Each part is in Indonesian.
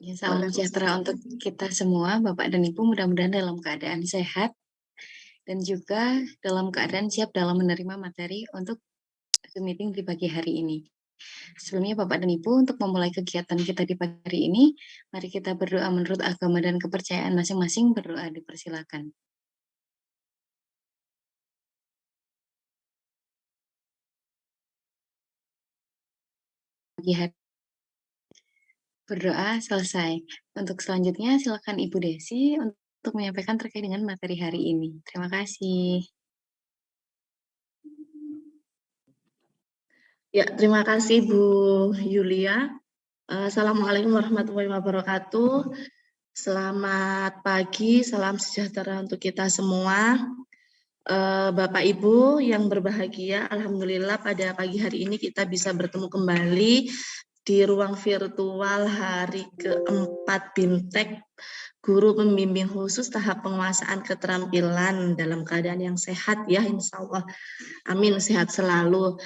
Ya, salam sejahtera untuk kita semua, Bapak dan Ibu, mudah-mudahan dalam keadaan sehat dan juga dalam keadaan siap dalam menerima materi untuk Zoom meeting di pagi hari ini. Sebelumnya Bapak dan Ibu, untuk memulai kegiatan kita di pagi hari ini, mari kita berdoa menurut agama dan kepercayaan masing-masing. Berdoa dipersilakan. Pagi hari berdoa selesai. Untuk selanjutnya silakan Ibu Desi untuk menyampaikan terkait dengan materi hari ini. Terima kasih. Ya, terima kasih Bu Yulia. Assalamualaikum warahmatullahi wabarakatuh. Selamat pagi, salam sejahtera untuk kita semua. Bapak Ibu yang berbahagia, alhamdulillah pada pagi hari ini kita bisa bertemu kembali di ruang virtual hari keempat BIMTEK Guru Pembimbing Khusus tahap penguasaan keterampilan dalam keadaan yang sehat ya, insya Allah. Amin, sehat selalu.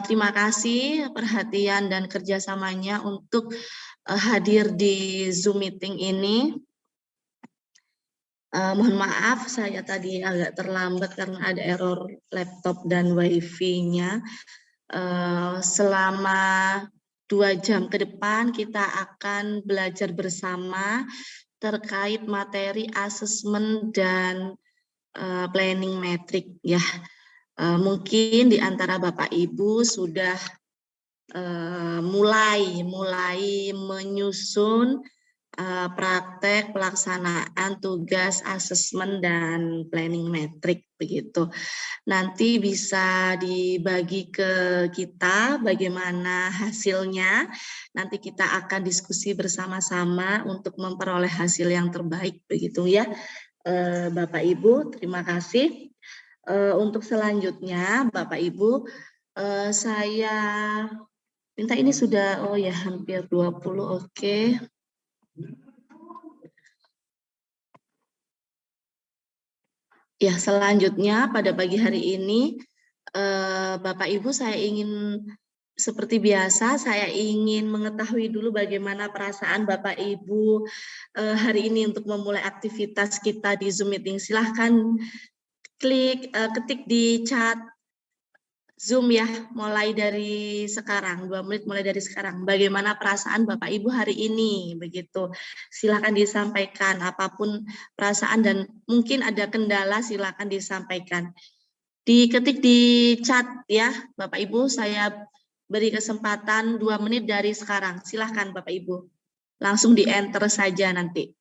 Terima kasih perhatian dan kerjasamanya untuk hadir di Zoom meeting ini. Mohon maaf saya tadi agak terlambat karena ada error laptop dan wifi-nya. Selama 2 jam ke depan kita akan belajar bersama terkait materi asesmen dan planning metrik ya. Mungkin di antara Bapak Ibu sudah mulai menyusun praktek pelaksanaan tugas asesmen dan planning metrik begitu. Nanti bisa dibagi ke kita bagaimana hasilnya. Nanti kita akan diskusi bersama-sama untuk memperoleh hasil yang terbaik begitu ya. Bapak Ibu, terima kasih. Untuk selanjutnya Bapak Ibu, saya minta ini sudah, oh ya hampir 20, oke. Ya, selanjutnya pada pagi hari ini, Bapak Ibu saya ingin seperti biasa, saya ingin mengetahui dulu bagaimana perasaan Bapak Ibu hari ini untuk memulai aktivitas kita di Zoom meeting. Silahkan ketik di chat Zoom ya, mulai dari sekarang, 2 menit mulai dari sekarang. Bagaimana perasaan Bapak Ibu hari ini, begitu. Silakan disampaikan apapun perasaan dan mungkin ada kendala silakan disampaikan. Diketik di chat ya, Bapak Ibu, saya beri kesempatan 2 menit dari sekarang. Silakan Bapak Ibu, langsung di enter saja nanti.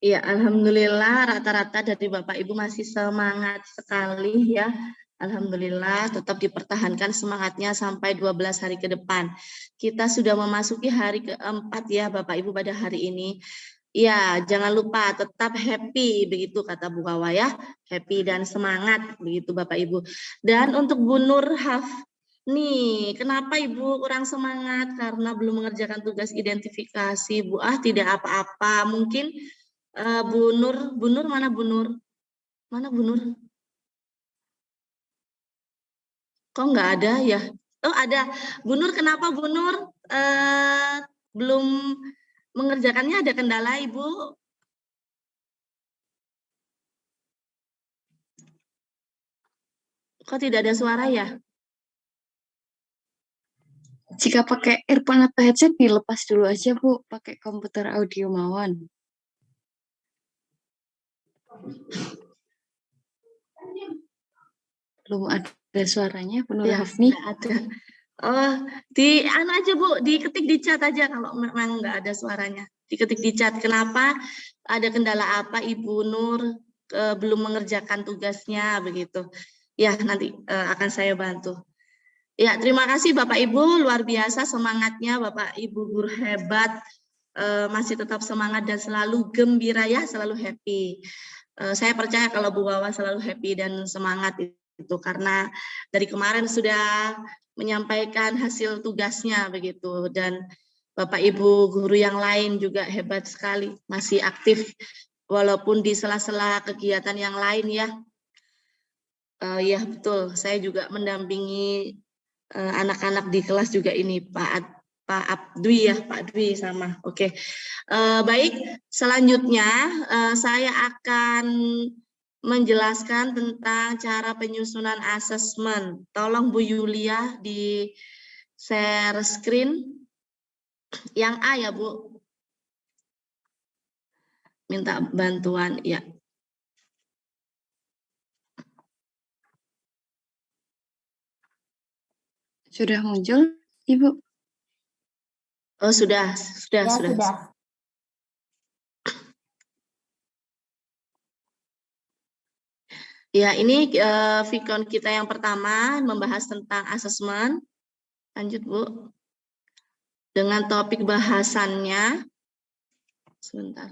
Ya, alhamdulillah rata-rata dari Bapak Ibu masih semangat sekali ya. Alhamdulillah tetap dipertahankan semangatnya sampai 12 hari ke depan. Kita sudah memasuki hari keempat ya Bapak Ibu pada hari ini. Ya, jangan lupa tetap happy begitu kata Bu Kawa ya. Happy dan semangat begitu Bapak Ibu. Dan untuk Bu Nurhaf, nih kenapa Ibu kurang semangat karena belum mengerjakan tugas identifikasi Bu? Tidak apa-apa. Mungkin Bu Nur mana Bu Nur? Mana Bu Nur? Kok nggak ada ya? Oh ada. Bu Nur kenapa Bu Nur belum mengerjakannya, ada kendala Ibu? Kok tidak ada suara ya? Jika pakai earphone atau headset dilepas dulu aja Bu, pakai komputer audio mawon. Belum ada suaranya, Bu Nur Ya, Hafni. nggak ada. Oh, di anu aja Bu, diketik di chat aja kalau memang nggak ada suaranya. Diketik di chat. Kenapa? Ada kendala apa Ibu Nur belum mengerjakan tugasnya begitu. Ya, nanti akan saya bantu. Ya, terima kasih Bapak Ibu, luar biasa semangatnya Bapak Ibu guru hebat. Masih tetap semangat dan selalu gembira ya, selalu happy. Saya percaya kalau Bu Wawa selalu happy dan semangat itu karena dari kemarin sudah menyampaikan hasil tugasnya begitu, dan Bapak Ibu guru yang lain juga hebat sekali, masih aktif walaupun di sela-sela kegiatan yang lain ya. Ya betul, saya juga mendampingi anak-anak di kelas juga ini Pak Abdwi ya, Pak Dwi sama. Oke. Baik, selanjutnya saya akan menjelaskan tentang cara penyusunan asesmen. Tolong Bu Yulia di share screen yang A ya Bu. Minta bantuan ya. Sudah muncul, Ibu? Oh sudah. Ya, ini Vicon kita yang pertama membahas tentang asesmen. Lanjut, Bu. Dengan topik bahasannya. Sebentar.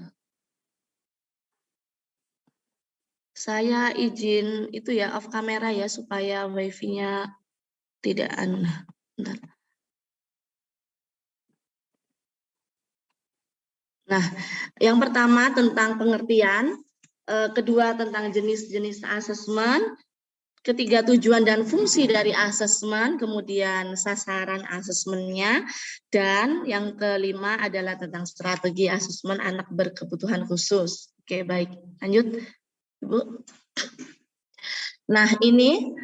Saya izin itu ya off kamera ya supaya wifi-nya tidak anu. Bentar. Nah, yang pertama tentang pengertian, kedua tentang jenis-jenis asesmen, ketiga tujuan dan fungsi dari asesmen, kemudian sasaran asesmennya, dan yang kelima adalah tentang strategi asesmen anak berkebutuhan khusus. Oke, baik. Lanjut, Ibu. Nah, ini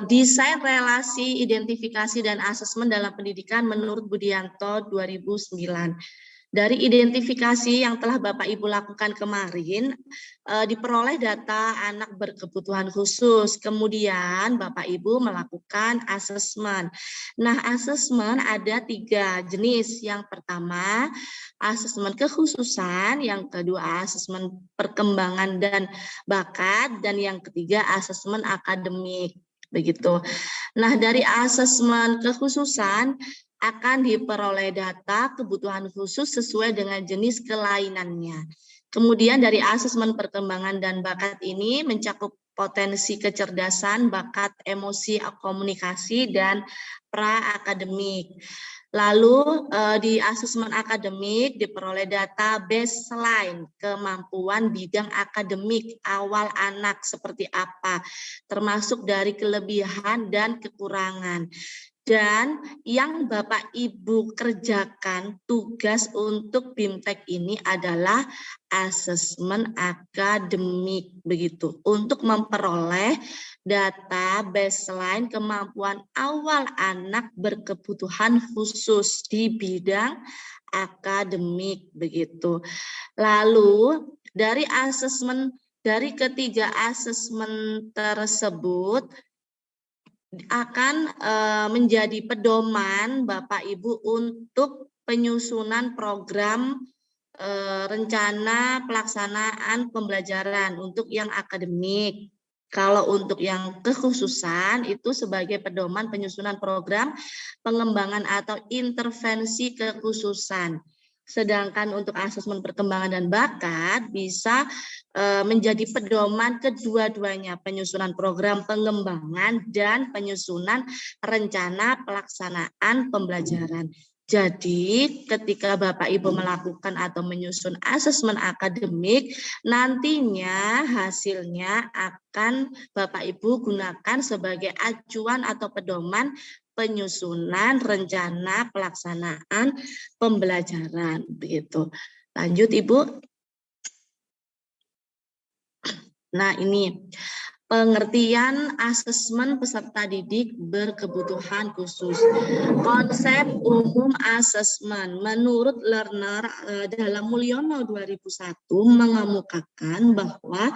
desain relasi identifikasi dan asesmen dalam pendidikan menurut Budianto 2009. Dari identifikasi yang telah Bapak Ibu lakukan kemarin, diperoleh data anak berkebutuhan khusus. Kemudian Bapak Ibu melakukan asesmen. Nah, asesmen ada 3 jenis. Yang pertama, asesmen kekhususan. Yang kedua, asesmen perkembangan dan bakat. Dan yang ketiga, asesmen akademik. Begitu. Nah, dari asesmen kekhususan, akan diperoleh data kebutuhan khusus sesuai dengan jenis kelainannya. Kemudian dari asesmen perkembangan dan bakat ini mencakup potensi kecerdasan, bakat, emosi, komunikasi, dan pra-akademik. Lalu di asesmen akademik diperoleh data baseline kemampuan bidang akademik awal anak seperti apa, termasuk dari kelebihan dan kekurangan. Dan yang Bapak Ibu kerjakan tugas untuk BIMTEK ini adalah asesmen akademik begitu untuk memperoleh data baseline kemampuan awal anak berkebutuhan khusus di bidang akademik begitu. Lalu dari ketiga asesmen tersebut akan menjadi pedoman Bapak Ibu untuk penyusunan program rencana pelaksanaan pembelajaran untuk yang akademik. Kalau untuk yang kekhususan itu sebagai pedoman penyusunan program pengembangan atau intervensi kekhususan. Sedangkan untuk asesmen perkembangan dan bakat bisa menjadi pedoman kedua-duanya, penyusunan program pengembangan dan penyusunan rencana pelaksanaan pembelajaran. Jadi ketika Bapak Ibu melakukan atau menyusun asesmen akademik, nantinya hasilnya akan Bapak Ibu gunakan sebagai acuan atau pedoman penyusunan rencana pelaksanaan pembelajaran. Begitu. Lanjut Ibu. Nah ini Pengertian asesmen peserta didik berkebutuhan khusus. Konsep umum asesmen menurut Lerner dalam Mulyono 2001 mengemukakan bahwa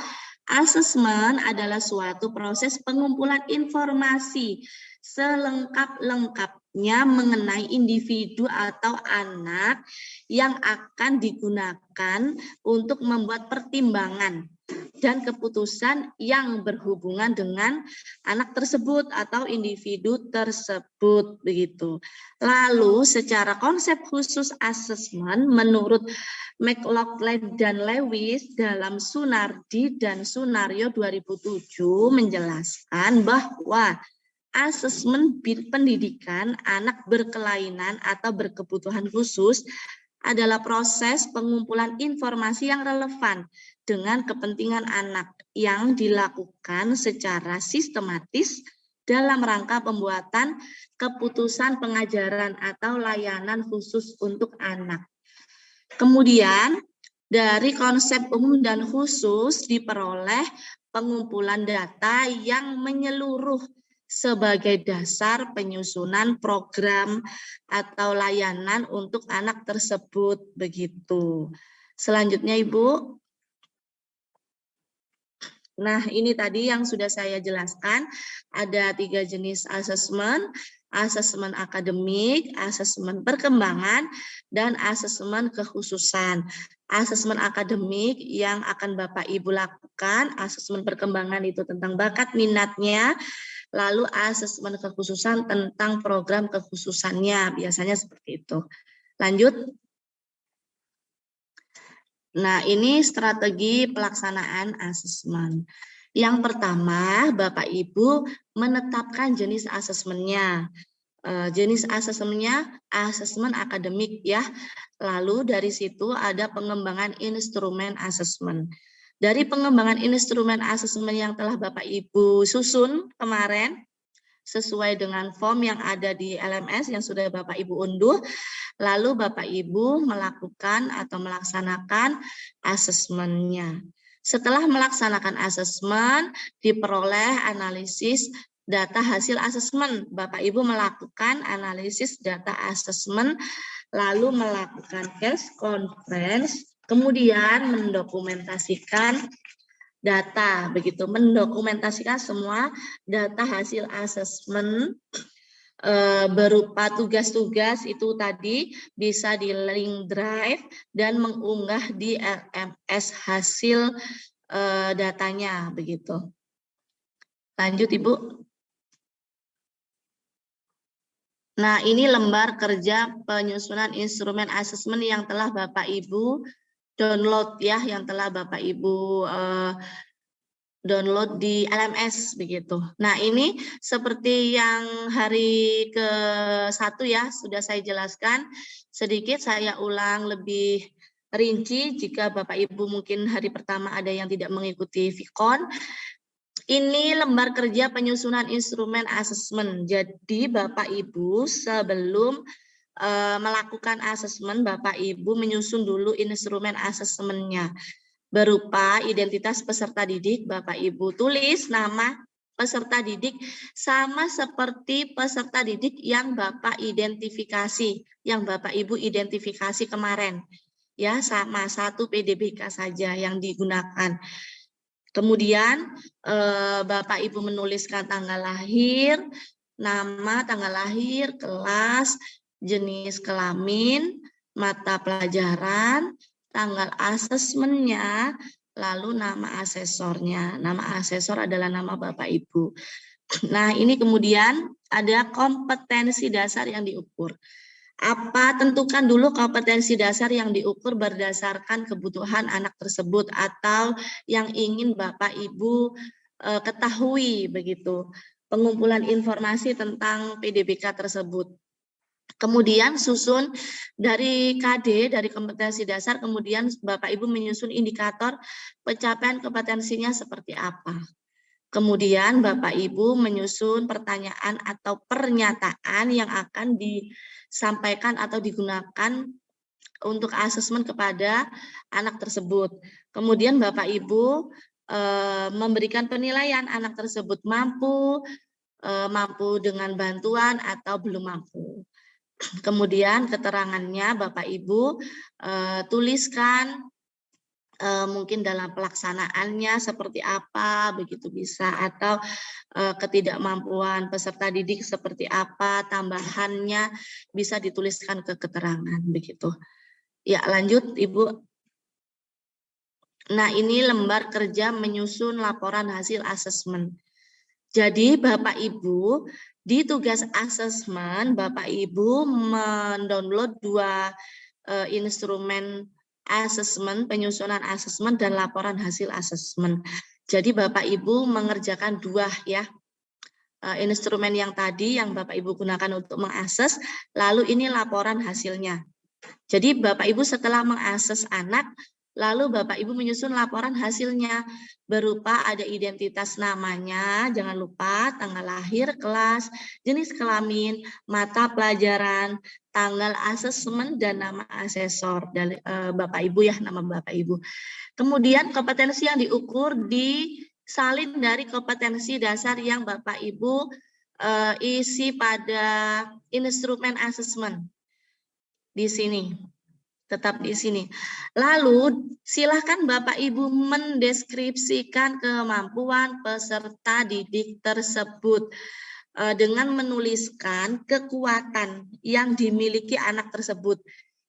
asesmen adalah suatu proses pengumpulan informasi selengkap-lengkapnya mengenai individu atau anak yang akan digunakan untuk membuat pertimbangan dan keputusan yang berhubungan dengan anak tersebut atau individu tersebut begitu. Lalu secara konsep khusus asesmen menurut McLaughlin dan Lewis dalam Sunardi dan Sunario 2007 menjelaskan bahwa asesmen pendidikan anak berkelainan atau berkebutuhan khusus adalah proses pengumpulan informasi yang relevan dengan kepentingan anak yang dilakukan secara sistematis dalam rangka pembuatan keputusan pengajaran atau layanan khusus untuk anak. Kemudian dari konsep umum dan khusus diperoleh pengumpulan data yang menyeluruh sebagai dasar penyusunan program atau layanan untuk anak tersebut begitu. Selanjutnya Ibu. Nah, ini tadi yang sudah saya jelaskan, ada 3 jenis asesmen, asesmen akademik, asesmen perkembangan, dan asesmen kekhususan. Asesmen akademik yang akan Bapak Ibu lakukan, asesmen perkembangan itu tentang bakat minatnya, lalu asesmen kekhususan tentang program kekhususannya, biasanya seperti itu. Lanjut. Nah, ini strategi pelaksanaan asesmen. Yang pertama, Bapak Ibu menetapkan jenis asesmennya. Jenis asesmennya asesmen akademik ya. Lalu dari situ ada pengembangan instrumen asesmen. Dari pengembangan instrumen asesmen yang telah Bapak Ibu susun kemarin, sesuai dengan form yang ada di LMS yang sudah Bapak Ibu unduh, lalu Bapak Ibu melakukan atau melaksanakan asesmennya. Setelah melaksanakan asesmen, diperoleh analisis data hasil asesmen. Bapak Ibu melakukan analisis data asesmen, lalu melakukan case conference, kemudian mendokumentasikan data, begitu, mendokumentasikan semua data hasil asesmen berupa tugas-tugas itu tadi bisa di link drive dan mengunggah di LMS hasil datanya, begitu. Lanjut Ibu. Nah, ini lembar kerja penyusunan instrumen asesmen yang telah Bapak Ibu download ya, yang telah Bapak Ibu download di LMS begitu. Nah, ini seperti yang hari ke-1 ya, sudah saya jelaskan. Sedikit saya ulang lebih rinci jika Bapak Ibu mungkin hari pertama ada yang tidak mengikuti Vkon. Ini lembar kerja penyusunan instrumen asesmen. Jadi Bapak Ibu sebelum melakukan asesmen, Bapak Ibu menyusun dulu instrumen asesmennya. Berupa identitas peserta didik, Bapak Ibu tulis nama peserta didik sama seperti peserta didik yang Bapak identifikasi, yang Bapak Ibu identifikasi kemarin. Ya, sama, 1 PDBK saja yang digunakan. Kemudian Bapak Ibu menuliskan tanggal lahir, nama, tanggal lahir, kelas, jenis kelamin, mata pelajaran, tanggal asesmennya, lalu nama asesornya. Nama asesor adalah nama Bapak Ibu. Nah, ini kemudian ada kompetensi dasar yang diukur. Tentukan dulu kompetensi dasar yang diukur berdasarkan kebutuhan anak tersebut atau yang ingin Bapak Ibu ketahui begitu. Pengumpulan informasi tentang PDBK tersebut. Kemudian susun dari KD, dari kompetensi dasar, kemudian Bapak Ibu menyusun indikator pencapaian kompetensinya seperti apa. Kemudian Bapak Ibu menyusun pertanyaan atau pernyataan yang akan disampaikan atau digunakan untuk asesmen kepada anak tersebut. Kemudian Bapak Ibu memberikan penilaian anak tersebut mampu dengan bantuan atau belum mampu. Kemudian keterangannya Bapak Ibu tuliskan mungkin dalam pelaksanaannya seperti apa, begitu bisa, atau ketidakmampuan peserta didik seperti apa, tambahannya bisa dituliskan ke keterangan, begitu. Ya, lanjut Ibu. Nah, ini lembar kerja menyusun laporan hasil asesmen. Jadi Bapak Ibu, di tugas asesmen Bapak Ibu mendownload 2 instrumen asesmen, penyusunan asesmen dan laporan hasil asesmen. Jadi Bapak Ibu mengerjakan 2 ya. Instrumen yang tadi yang Bapak Ibu gunakan untuk mengakses, lalu ini laporan hasilnya. Jadi Bapak Ibu setelah mengakses anak, lalu Bapak Ibu menyusun laporan hasilnya berupa ada identitas namanya, jangan lupa tanggal lahir, kelas, jenis kelamin, mata pelajaran, tanggal asesmen, dan nama asesor dari Bapak Ibu ya, nama Bapak Ibu. Kemudian kompetensi yang diukur disalin dari kompetensi dasar yang Bapak Ibu isi pada instrumen asesmen. Di sini, tetap di sini. Lalu silakan Bapak Ibu mendeskripsikan kemampuan peserta didik tersebut dengan menuliskan kekuatan yang dimiliki anak tersebut.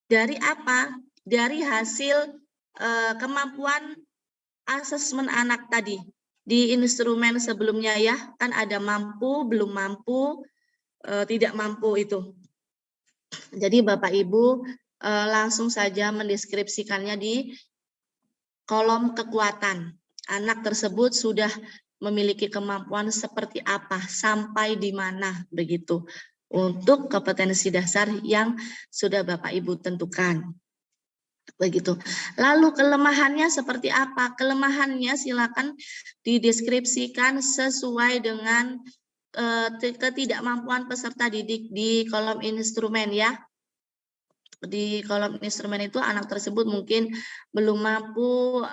Dari apa? Dari hasil kemampuan asesmen anak tadi. Di instrumen sebelumnya ya, kan ada mampu, belum mampu, tidak mampu itu. Jadi Bapak Ibu langsung saja mendeskripsikannya di kolom kekuatan. Anak tersebut sudah memiliki kemampuan seperti apa, sampai di mana, begitu. Untuk kompetensi dasar yang sudah Bapak Ibu tentukan. Begitu. Lalu kelemahannya seperti apa? Kelemahannya silakan dideskripsikan sesuai dengan ketidakmampuan peserta didik di kolom instrumen ya. Di kolom instrumen itu anak tersebut mungkin belum mampu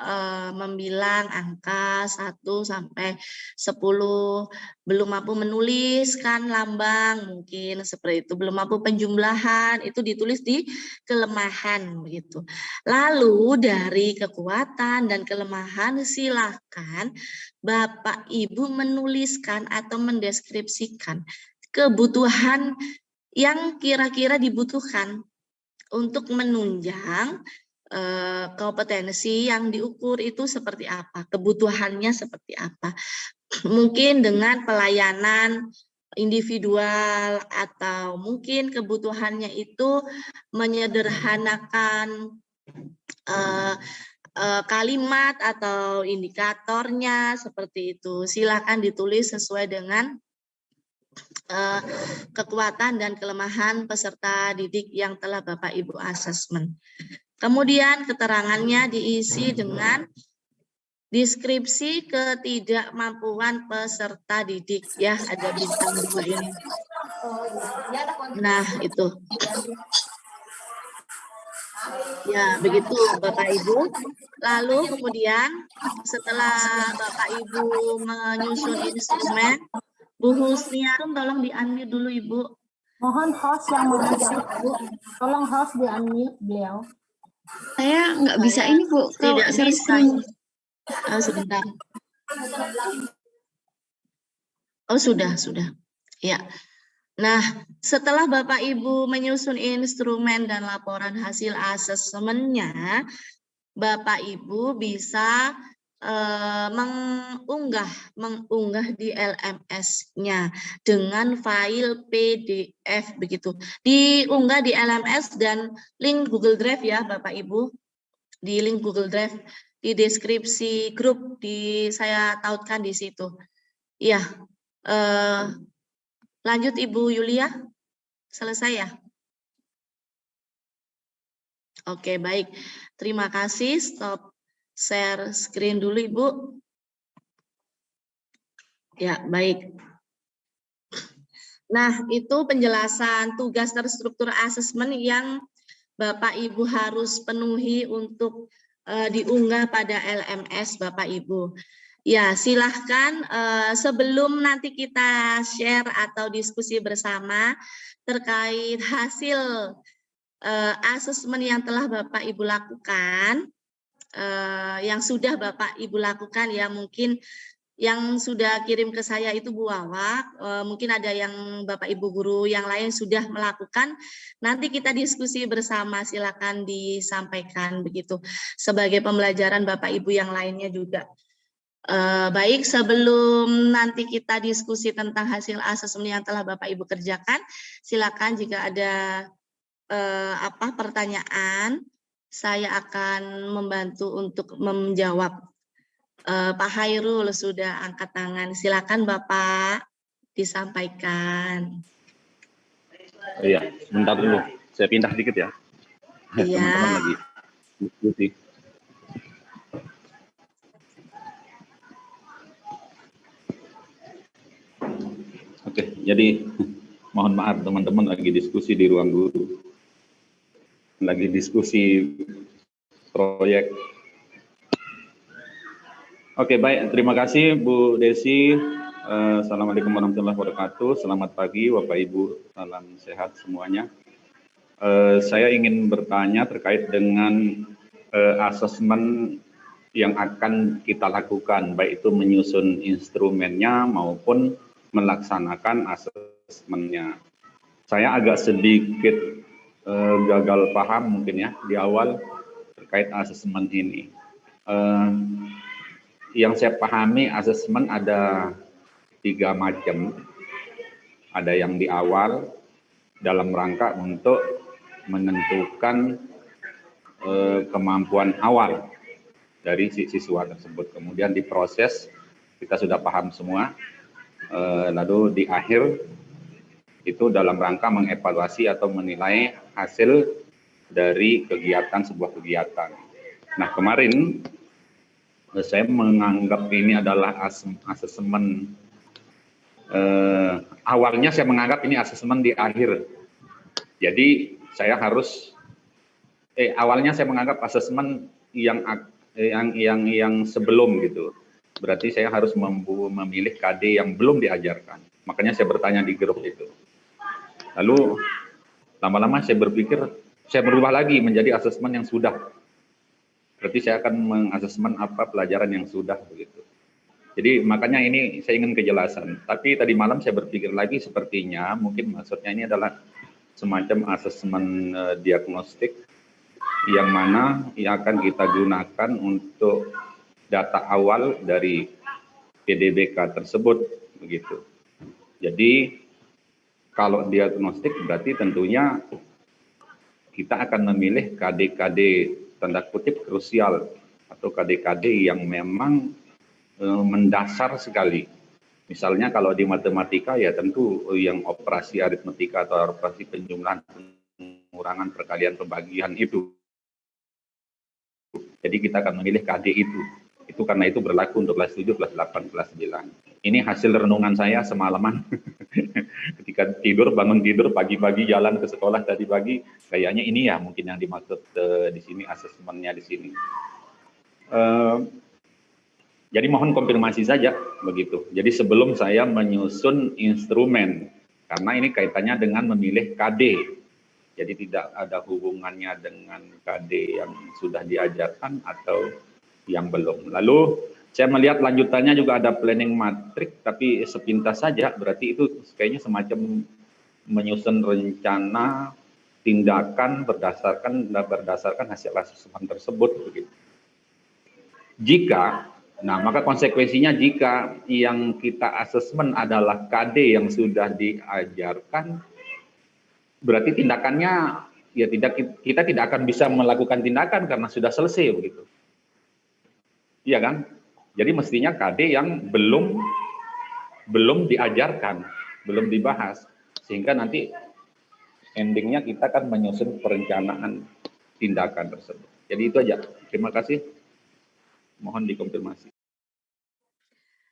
membilang angka 1 sampai 10, belum mampu menuliskan lambang, mungkin seperti itu, belum mampu penjumlahan, itu ditulis di kelemahan begitu. Lalu dari kekuatan dan kelemahan silakan Bapak Ibu menuliskan atau mendeskripsikan kebutuhan yang kira-kira dibutuhkan untuk menunjang kompetensi yang diukur itu seperti apa, kebutuhannya seperti apa. Mungkin dengan pelayanan individual atau mungkin kebutuhannya itu menyederhanakan kalimat atau indikatornya seperti itu. Silakan ditulis sesuai dengan kekuatan dan kelemahan peserta didik yang telah Bapak Ibu asesmen. Kemudian keterangannya diisi dengan deskripsi ketidakmampuan peserta didik ya, ada bintang 2 ini. Nah, itu. Ya, begitu Bapak Ibu. Lalu kemudian setelah Bapak Ibu menyusun instrumen, Bu Husnia, tolong di-unmute dulu Ibu. Mohon host yang mengajak, Bu. Tolong host di-unmute beliau. Saya nggak bisa ini Bu, Tidak share bisa. screen. Sebentar. Oh, sudah. Ya. Nah, setelah Bapak Ibu menyusun instrumen dan laporan hasil asesmennya, Bapak Ibu bisa mengunggah di LMS-nya dengan file PDF begitu. Diunggah di LMS dan link Google Drive ya Bapak Ibu. Di link Google Drive di deskripsi grup saya tautkan di situ. Iya. Lanjut Ibu Yulia. Selesai ya? Oke, baik. Terima kasih. Stop share screen dulu, Ibu. Ya, baik. Nah, itu penjelasan tugas terstruktur asesmen yang Bapak Ibu harus penuhi untuk diunggah pada LMS Bapak Ibu. Ya, silahkan sebelum nanti kita share atau diskusi bersama terkait hasil asesmen yang telah Bapak Ibu lakukan, yang sudah Bapak Ibu lakukan ya, mungkin yang sudah kirim ke saya itu Bu Wawa, mungkin ada yang Bapak Ibu guru yang lain sudah melakukan, nanti kita diskusi bersama, silakan disampaikan begitu sebagai pembelajaran Bapak Ibu yang lainnya juga. Baik, sebelum nanti kita diskusi tentang hasil asesmen yang telah Bapak Ibu kerjakan, silakan jika ada pertanyaan, saya akan membantu untuk menjawab. Pak Hairul sudah angkat tangan. Silakan Bapak disampaikan. Iya, sebentar dulu. Saya pindah dikit ya. Iya. Teman-teman lagi diskusi. Oke, jadi mohon maaf teman-teman lagi diskusi di ruang guru. Lagi diskusi proyek. Oke, baik. Terima kasih Bu Desi. Assalamualaikum warahmatullahi wabarakatuh. Selamat pagi Bapak Ibu. Salam sehat semuanya. Saya ingin bertanya terkait dengan asesmen yang akan kita lakukan, baik itu menyusun instrumennya maupun melaksanakan asesmennya. Saya agak sedikit gagal paham mungkin ya di awal terkait asesmen ini. Yang saya pahami asesmen ada 3 macam. Ada yang di awal dalam rangka untuk menentukan kemampuan awal dari si siswa tersebut. Kemudian diproses, kita sudah paham semua. Lalu di akhir itu dalam rangka mengevaluasi atau menilai hasil dari sebuah kegiatan. Nah, kemarin saya menganggap ini adalah asesmen. Awalnya saya menganggap ini asesmen di akhir. Jadi saya harus awalnya saya menganggap asesmen yang sebelum gitu. Berarti saya harus memilih KD yang belum diajarkan. Makanya saya bertanya di grup itu. Lalu lama-lama saya berpikir saya berubah lagi menjadi asesmen yang sudah. Berarti saya akan mengasesmen apa pelajaran yang sudah begitu. Jadi makanya ini saya ingin kejelasan. Tapi tadi malam saya berpikir lagi sepertinya mungkin maksudnya ini adalah semacam asesmen diagnostik yang mana yang akan kita gunakan untuk data awal dari PDBK tersebut begitu. Jadi kalau diagnostik berarti tentunya kita akan memilih KD-KD tanda kutip krusial atau KD-KD yang memang mendasar sekali. Misalnya kalau di matematika ya tentu yang operasi aritmetika atau operasi penjumlahan, pengurangan, perkalian, pembagian itu. Jadi kita akan memilih KD itu. Itu karena itu berlaku untuk kelas 7, kelas 8, kelas 9. Ini hasil renungan saya semalaman. Ketika bangun tidur, pagi-pagi jalan ke sekolah tadi pagi, kayaknya ini ya mungkin yang dimaksud di sini asesmennya di sini. Jadi mohon konfirmasi saja begitu. Jadi sebelum saya menyusun instrumen, karena ini kaitannya dengan memilih KD. Jadi tidak ada hubungannya dengan KD yang sudah diajarkan atau yang belum. Lalu saya melihat lanjutannya juga ada planning matrix, tapi sepintas saja. Berarti itu kayaknya semacam menyusun rencana tindakan berdasarkan hasil asesmen tersebut begitu. Maka konsekuensinya jika yang kita asesmen adalah KD yang sudah diajarkan, berarti tindakannya ya kita tidak akan bisa melakukan tindakan karena sudah selesai begitu. Iya kan? Jadi mestinya KD yang belum diajarkan, belum dibahas, sehingga nanti endingnya kita akan menyusun perencanaan tindakan tersebut. Jadi itu aja. Terima kasih. Mohon dikonfirmasi.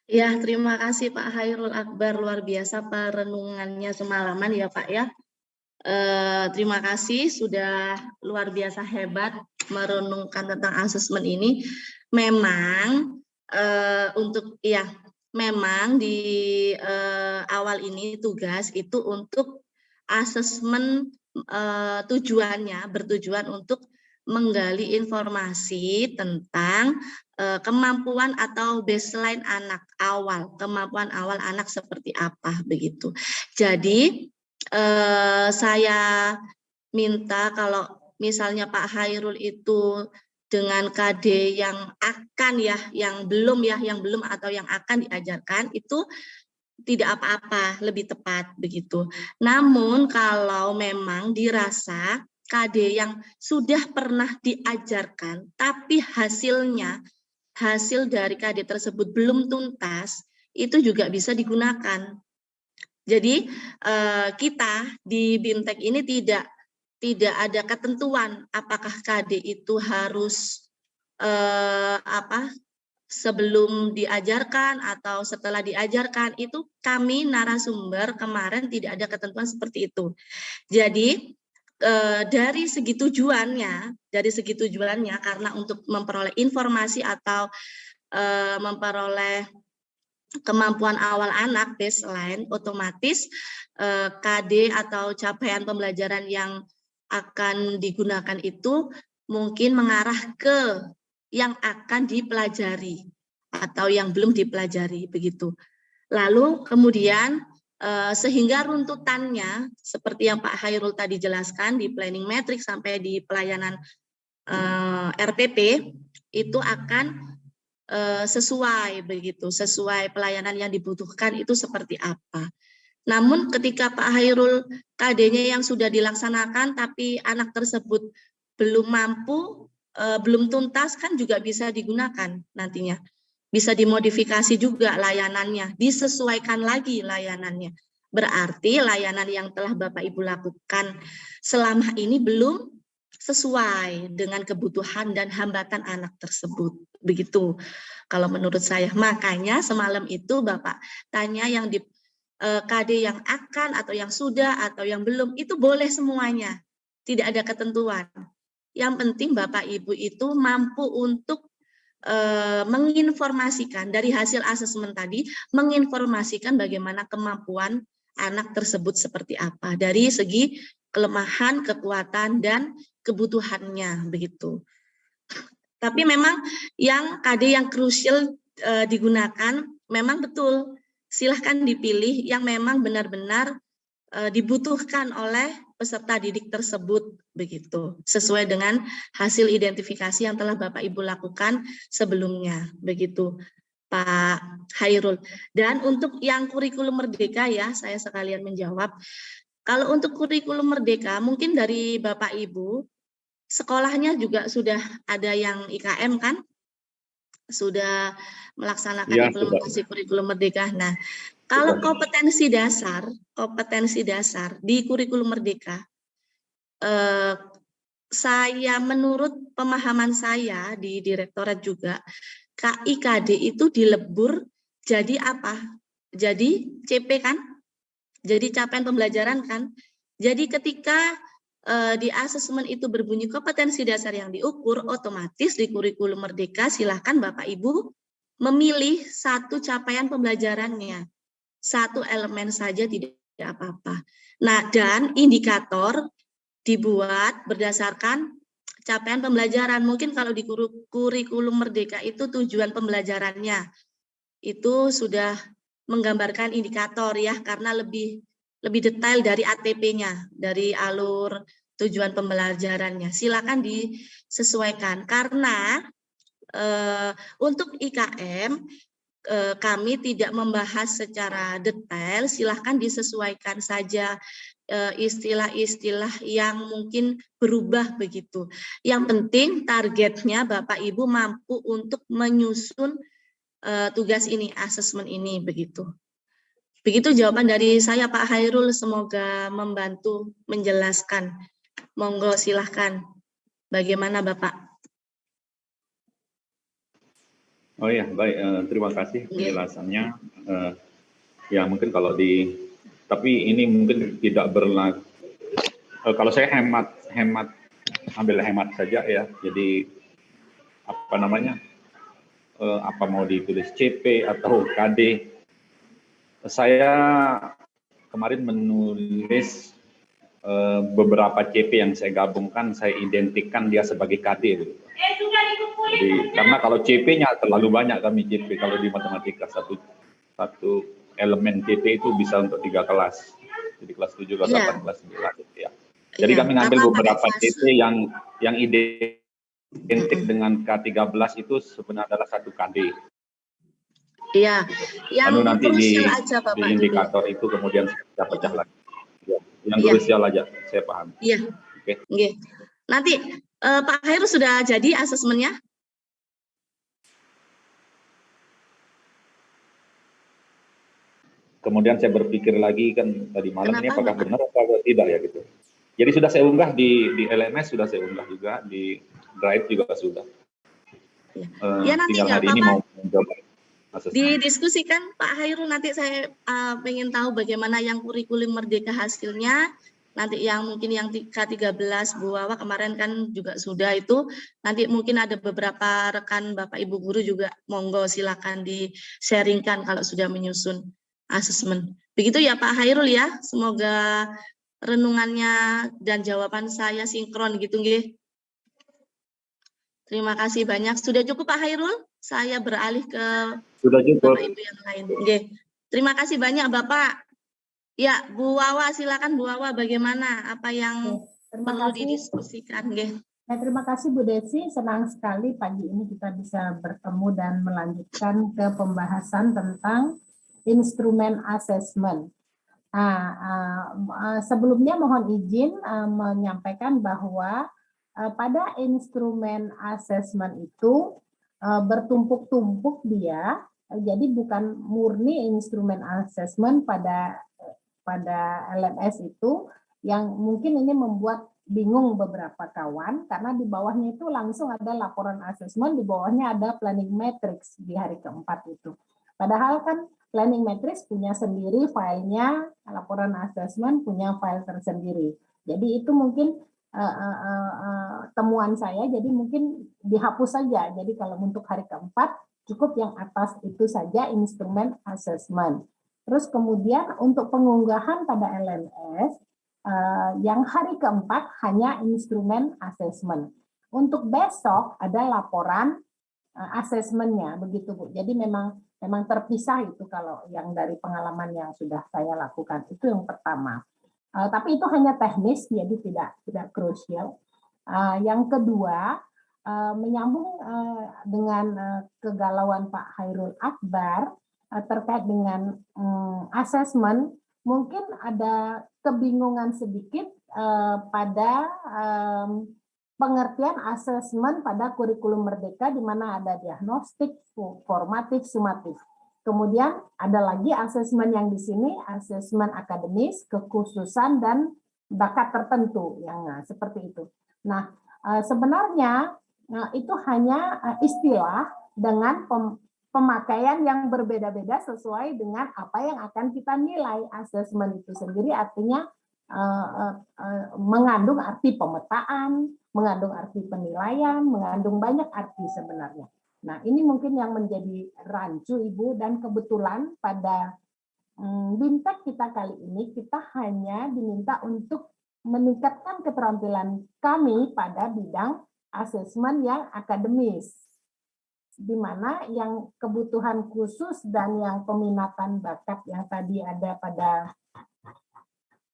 Ya, terima kasih Pak Hairul Akbar, luar biasa perenungannya semalaman ya Pak ya. Terima kasih sudah luar biasa hebat merenungkan tentang asesmen ini. Memang memang di awal ini tugas itu untuk asesmen, bertujuan untuk menggali informasi tentang kemampuan atau baseline anak awal, kemampuan awal anak seperti apa begitu. Jadi saya minta kalau misalnya Pak Hairul itu dengan KD yang akan yang belum atau yang akan diajarkan itu tidak apa-apa, lebih tepat begitu. Namun kalau memang dirasa KD yang sudah pernah diajarkan tapi hasil dari KD tersebut belum tuntas, itu juga bisa digunakan. Jadi kita di BIMTEK ini tidak ada ketentuan apakah KD itu harus sebelum diajarkan atau setelah diajarkan. Itu kami narasumber kemarin tidak ada ketentuan seperti itu. Jadi dari segi tujuannya karena untuk memperoleh informasi atau memperoleh kemampuan awal anak baseline, otomatis KD atau capaian pembelajaran yang akan digunakan itu mungkin mengarah ke yang akan dipelajari atau yang belum dipelajari begitu. Lalu kemudian sehingga runtutannya seperti yang Pak Hairul tadi jelaskan di planning matrix sampai di pelayanan RPP itu akan sesuai begitu, sesuai pelayanan yang dibutuhkan itu seperti apa. Namun ketika Pak Hairul KD-nya yang sudah dilaksanakan tapi anak tersebut belum mampu, belum tuntas, kan juga bisa digunakan nantinya. Bisa dimodifikasi juga layanannya, disesuaikan lagi layanannya. Berarti layanan yang telah Bapak Ibu lakukan selama ini belum sesuai dengan kebutuhan dan hambatan anak tersebut. Begitu kalau menurut saya. Makanya semalam itu Bapak tanya yang di KD yang akan atau yang sudah atau yang belum, itu boleh semuanya. Tidak ada ketentuan. Yang penting Bapak Ibu itu mampu untuk menginformasikan dari hasil asesmen tadi, menginformasikan bagaimana kemampuan anak tersebut seperti apa dari segi kelemahan, kekuatan, dan kebutuhannya begitu. Tapi memang yang KD yang krusial digunakan memang betul. Silahkan dipilih yang memang benar-benar dibutuhkan oleh peserta didik tersebut begitu, sesuai dengan hasil identifikasi yang telah Bapak Ibu lakukan sebelumnya begitu Pak Hairul. Dan untuk yang kurikulum merdeka ya, saya sekalian menjawab. Kalau untuk kurikulum merdeka mungkin dari Bapak Ibu sekolahnya juga sudah ada yang IKM kan? Sudah melaksanakan implementasi kurikulum merdeka. Nah, kalau kompetensi dasar di kurikulum merdeka, saya menurut pemahaman saya di direktorat juga, KIKD itu dilebur jadi apa? Jadi CP kan? Jadi capaian pembelajaran kan? Jadi ketika di asesmen itu berbunyi kompetensi dasar yang diukur, otomatis di kurikulum merdeka silahkan Bapak Ibu memilih satu capaian pembelajarannya. Satu elemen saja tidak apa-apa. Nah, dan indikator dibuat berdasarkan capaian pembelajaran. Mungkin kalau di kurikulum merdeka itu tujuan pembelajarannya itu sudah menggambarkan indikator ya, karena lebih detail dari ATP-nya, dari alur tujuan pembelajarannya. Silakan disesuaikan karena untuk IKM kami tidak membahas secara detail. Silahkan disesuaikan saja istilah-istilah yang mungkin berubah begitu. Yang penting targetnya Bapak Ibu mampu untuk menyusun tugas ini, asesmen ini begitu. Begitu jawaban dari saya Pak Hairul, semoga membantu menjelaskan. Monggo silahkan. Bagaimana Bapak? Oh ya, baik. Terima kasih penjelasannya. Ya mungkin kalau tapi ini mungkin tidak berlaku. Kalau saya ambil hemat saja ya. Jadi apa namanya? Apa mau ditulis CP atau KD? Saya kemarin menulis beberapa CP yang saya gabungkan, saya identikkan dia sebagai KD. Gitu. Jadi karena kalau CP-nya terlalu banyak kami CP, kalau di matematika satu elemen CP itu bisa untuk 3 kelas. Jadi kelas 7, kelas 8, kelas 9 ya. Jadi kami ngambil beberapa CP yang identik dengan K13 itu sebenarnya adalah satu KD. Iya, yang lalu nanti krusial aja Bapak di indikator itu kemudian saya pecah lagi. Ya, yang krusial aja, saya paham. Iya. Oke. Nanti Pak Khairul sudah jadi asesmennya? Kemudian saya berpikir lagi kan tadi malam ini apakah Bapak? benar atau tidak ya gitu. Jadi sudah saya unggah di LMS, sudah saya unggah juga di Drive juga sudah. Ya nanti tinggal ya hari ini mau mencoba asesmen. Didiskusikan Pak Khairul, nanti saya pengen tahu bagaimana yang kurikulum merdeka hasilnya. Nanti yang mungkin yang K13 Bu Wawa kemarin kan juga sudah itu. Nanti mungkin ada beberapa rekan Bapak Ibu guru juga monggo silakan di-sharingkan kalau sudah menyusun asesmen. Begitu ya Pak Khairul ya. Semoga renungannya dan jawaban saya sinkron gitu nggih. Terima kasih banyak. Sudah cukup Pak Khairul? Saya beralih ke sudah cukup. Bapak Ibu yang lain. Oke. Terima kasih banyak Bapak. Ya, Bu Wawa silakan Bu Wawa, bagaimana apa yang perlu didiskusikan? Terima kasih Bu Desi, senang sekali pagi ini kita bisa bertemu dan melanjutkan ke pembahasan tentang instrumen asesmen. Sebelumnya mohon izin menyampaikan bahwa pada instrumen asesmen itu bertumpuk-tumpuk dia, jadi bukan murni instrumen asesmen pada LMS itu, yang mungkin ini membuat bingung beberapa kawan, karena di bawahnya itu langsung ada laporan asesmen, di bawahnya ada planning matrix di hari keempat itu. Padahal kan planning matrix punya sendiri filenya, laporan asesmen punya file tersendiri. Jadi itu mungkin temuan saya, jadi mungkin dihapus saja. Jadi kalau untuk hari keempat, cukup yang atas itu saja instrumen asesmen. Terus kemudian untuk pengunggahan pada LMS, yang hari keempat hanya instrumen asesmen. Untuk besok ada laporan asesmennya, begitu Bu. Jadi memang terpisah itu kalau yang dari pengalaman yang sudah saya lakukan. Itu yang pertama. Tapi itu hanya teknis, jadi tidak krusial. Yang kedua, menyambung dengan kegalauan Pak Khairul Akbar terkait dengan asesmen, mungkin ada kebingungan sedikit pada pengertian asesmen pada kurikulum merdeka, di mana ada diagnostik, formatif, sumatif. Kemudian ada lagi asesmen yang di sini, asesmen akademis, kekhususan, dan bakat tertentu, yang seperti itu. Nah, sebenarnya itu hanya istilah dengan pemakaian yang berbeda-beda sesuai dengan apa yang akan kita nilai. Asesmen itu sendiri artinya mengandung arti pemetaan, mengandung arti penilaian, mengandung banyak arti sebenarnya. Nah, ini mungkin yang menjadi rancu Ibu, dan kebetulan pada BIMTEK kita kali ini, kita hanya diminta untuk meningkatkan keterampilan kami pada bidang asesmen yang akademis, di mana yang kebutuhan khusus dan yang peminatan bakat yang tadi ada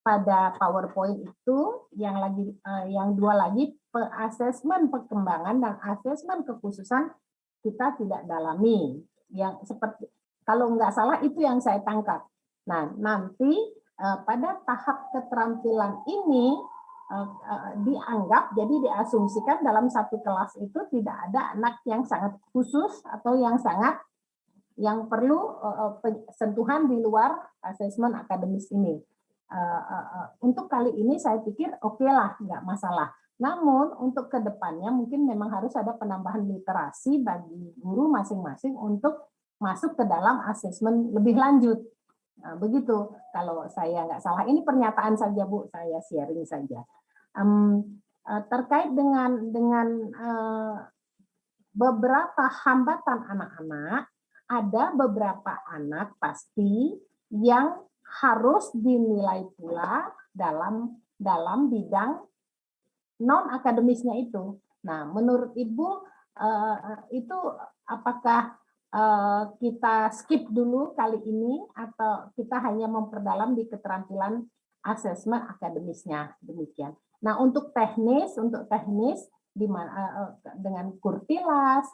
pada PowerPoint itu, yang dua lagi, asesmen perkembangan dan asesmen kekhususan kita tidak dalami. Yang seperti, kalau nggak salah itu yang saya tangkap. Nah, nanti pada tahap keterampilan ini dianggap, jadi diasumsikan dalam satu kelas itu tidak ada anak yang sangat khusus atau yang perlu sentuhan di luar asesmen akademis ini. Untuk kali ini saya pikir oke lah, nggak masalah. Namun untuk kedepannya mungkin memang harus ada penambahan literasi bagi guru masing-masing untuk masuk ke dalam asesmen lebih lanjut. Nah, begitu kalau saya nggak salah. Ini pernyataan saja Bu, saya sharing saja. terkait dengan beberapa hambatan anak-anak, ada beberapa anak pasti yang harus dinilai pula dalam bidang non akademisnya itu. Nah, menurut Ibu itu apakah kita skip dulu kali ini atau kita hanya memperdalam di keterampilan asesmen akademisnya, demikian. Nah, untuk teknis dengan Kurtilas,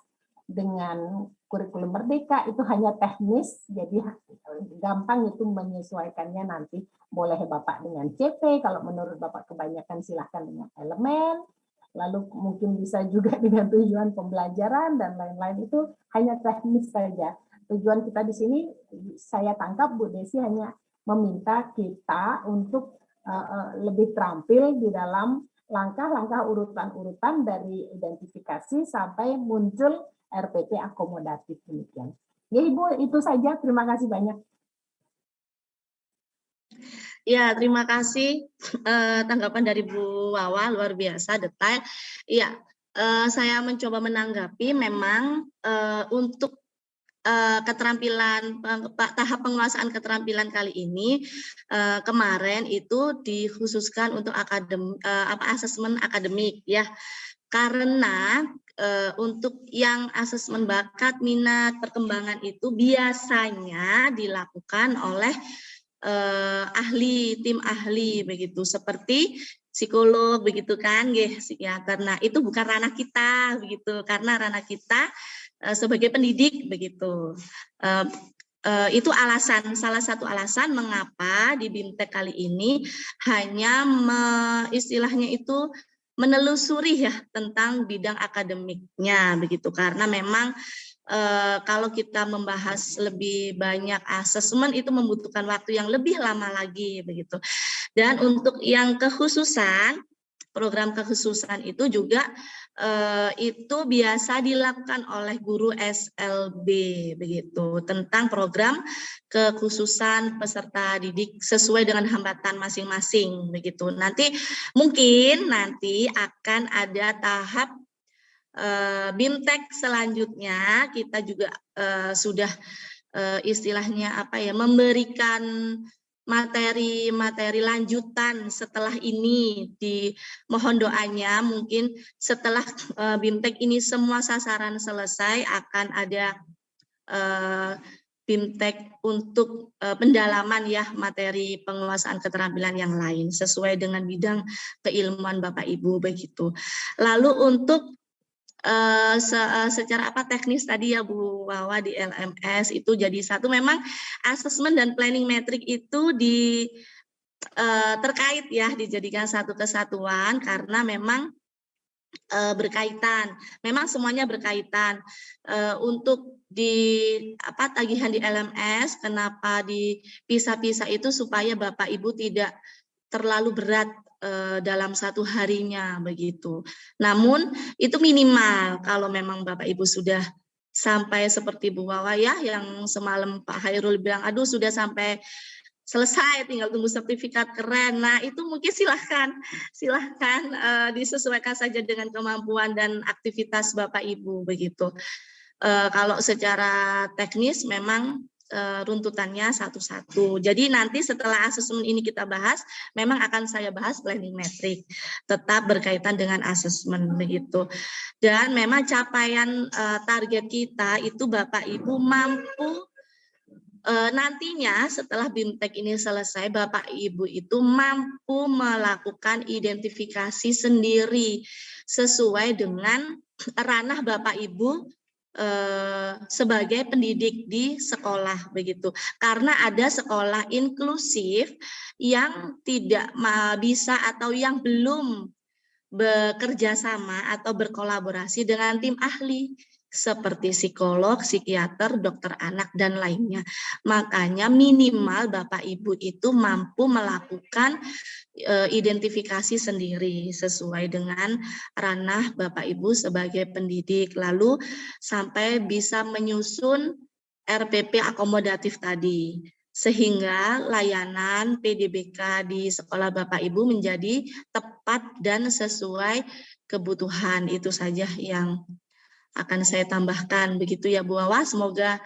dengan kurikulum Merdeka itu hanya teknis, jadi gampang itu menyesuaikannya nanti. Boleh Bapak dengan CP, kalau menurut Bapak kebanyakan silahkan dengan elemen, lalu mungkin bisa juga dengan tujuan pembelajaran dan lain-lain, itu hanya teknis saja. Tujuan kita di sini, saya tangkap Bu Desi hanya meminta kita untuk lebih terampil di dalam langkah-langkah urutan-urutan dari identifikasi sampai muncul RPP akomodatif, demikian. Ya Ibu, itu saja. Terima kasih banyak. Ya, terima kasih tanggapan dari Bu Wawa, luar biasa detail. Ya, saya mencoba menanggapi memang untuk keterampilan tahap penguasaan keterampilan kali ini kemarin itu dikhususkan untuk asesmen akademik ya, karena untuk yang asesmen bakat, minat, perkembangan itu biasanya dilakukan oleh tim ahli begitu, seperti psikolog begitu kan, psikiater. Nah, itu bukan ranah kita begitu, karena ranah kita sebagai pendidik begitu. Itu salah satu alasan mengapa di BIMTEK kali ini hanya istilahnya itu menelusuri ya tentang bidang akademiknya begitu, karena memang kalau kita membahas lebih banyak asesmen itu membutuhkan waktu yang lebih lama lagi begitu. Dan untuk yang kekhususan, program kekhususan itu juga itu biasa dilakukan oleh guru SLB begitu, tentang program kekhususan peserta didik sesuai dengan hambatan masing-masing begitu. Mungkin nanti akan ada tahap BIMTEK selanjutnya, kita juga sudah istilahnya memberikan materi lanjutan setelah ini. Mohon doanya, mungkin setelah BIMTEK ini semua sasaran selesai akan ada BIMTEK untuk pendalaman ya materi penguasaan keterampilan yang lain sesuai dengan bidang keilmuan Bapak Ibu begitu. Lalu untuk secara teknis tadi ya Bu Wawa, di LMS itu jadi satu, memang asesmen dan planning metrik itu terkait ya, dijadikan satu kesatuan karena memang berkaitan, memang semuanya berkaitan. Untuk tagihan di LMS kenapa dipisah-pisah itu supaya Bapak Ibu tidak terlalu berat dalam satu harinya begitu. Namun itu minimal kalau memang Bapak Ibu sudah sampai seperti Bu Wawa ya, yang semalam Pak Hairul bilang, aduh sudah sampai selesai tinggal tunggu sertifikat, keren. Nah itu mungkin silahkan disesuaikan saja dengan kemampuan dan aktivitas Bapak Ibu begitu. Kalau secara teknis memang runtutannya satu-satu. Jadi nanti setelah asesmen ini kita bahas, memang akan saya bahas planning metrik, tetap berkaitan dengan asesmen begitu. Dan memang capaian target kita itu Bapak Ibu mampu nantinya setelah BIMTEK ini selesai, Bapak Ibu itu mampu melakukan identifikasi sendiri sesuai dengan ranah Bapak Ibu sebagai pendidik di sekolah begitu, karena ada sekolah inklusif yang tidak bisa atau yang belum bekerja sama atau berkolaborasi dengan tim ahli seperti psikolog, psikiater, dokter anak dan lainnya. Makanya minimal Bapak Ibu itu mampu melakukan identifikasi sendiri sesuai dengan ranah Bapak Ibu sebagai pendidik, lalu sampai bisa menyusun RPP akomodatif tadi. sehingga layanan PDBK di sekolah Bapak Ibu menjadi tepat dan sesuai kebutuhan. Itu saja yang akan saya tambahkan, begitu ya Bu Wawa. Semoga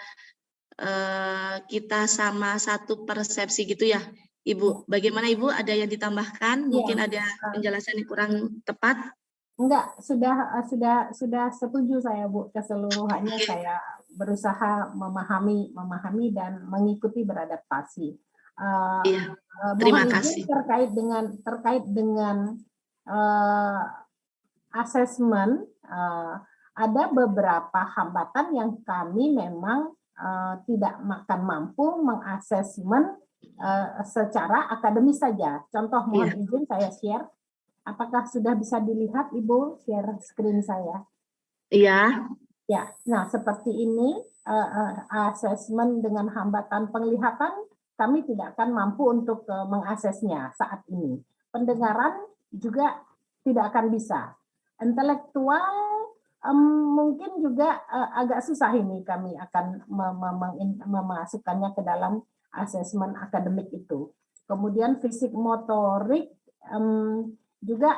kita sama satu persepsi gitu ya Ibu. Bagaimana Ibu, ada yang ditambahkan? Mungkin ada penjelasan yang kurang tepat? Enggak, sudah setuju saya Bu, keseluruhannya saya berusaha memahami dan mengikuti beradaptasi. Iya, terima Mohon kasih. izin terkait dengan asesmen, ada beberapa hambatan yang kami memang tidak akan mampu mengasesmen secara akademis saja. Contoh, mohon izin saya share. Apakah sudah bisa dilihat Ibu share screen saya? Iya. Ya, nah seperti ini asesmen dengan hambatan penglihatan kami tidak akan mampu untuk mengaksesnya saat ini. Pendengaran juga tidak akan bisa. Intelektual mungkin juga agak susah ini kami akan memasukkannya ke dalam asesmen akademik itu. Kemudian fisik motorik juga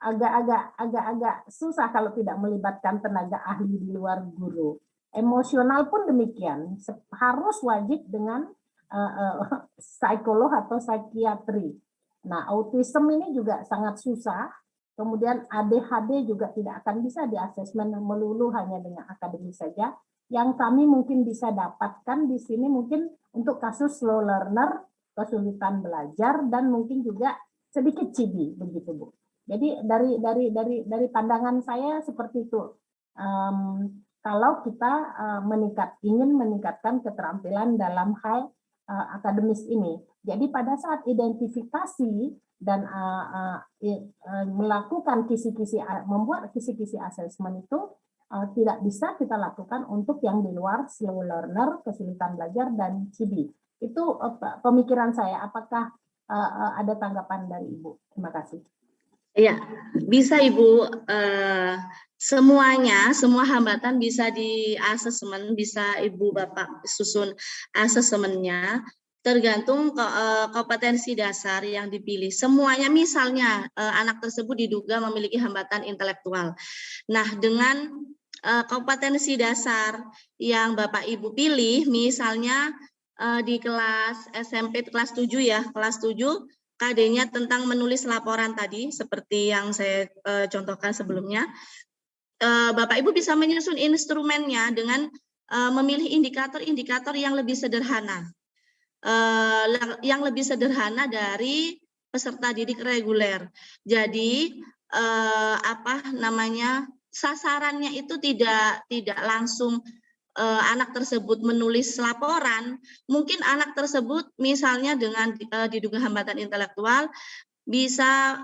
agak-agak susah kalau tidak melibatkan tenaga ahli di luar guru. Emosional pun demikian, harus wajib dengan psikolog atau psikiatri. Nah, autism ini juga sangat susah. Kemudian ADHD juga tidak akan bisa diasesmen melulu hanya dengan akademis saja. Yang kami mungkin bisa dapatkan di sini mungkin untuk kasus slow learner, kesulitan belajar, dan mungkin juga sedikit cibi, begitu Bu. Jadi dari pandangan saya seperti itu. Kalau kita ingin meningkatkan keterampilan dalam hal akademis ini. Jadi pada saat identifikasi dan melakukan membuat kisi-kisi asesmen itu tidak bisa kita lakukan untuk yang di luar slow learner, kesulitan belajar, dan cibi. Itu pemikiran saya. Apakah ada tanggapan dari Ibu? Terima kasih. Ya, bisa Ibu. Semua hambatan bisa di asesmen, bisa Ibu Bapak susun asesmennya, tergantung kompetensi dasar yang dipilih. Semuanya, misalnya anak tersebut diduga memiliki hambatan intelektual. Nah, dengan kompetensi dasar yang Bapak Ibu pilih, misalnya di kelas SMP kelas 7 ya, kelas 7 KD-nya tentang menulis laporan tadi seperti yang saya contohkan sebelumnya. Bapak Ibu bisa menyusun instrumennya dengan memilih indikator-indikator yang lebih sederhana. Yang lebih sederhana dari peserta didik reguler. Jadi sasarannya itu tidak langsung anak tersebut menulis laporan. Mungkin anak tersebut misalnya dengan diduga hambatan intelektual bisa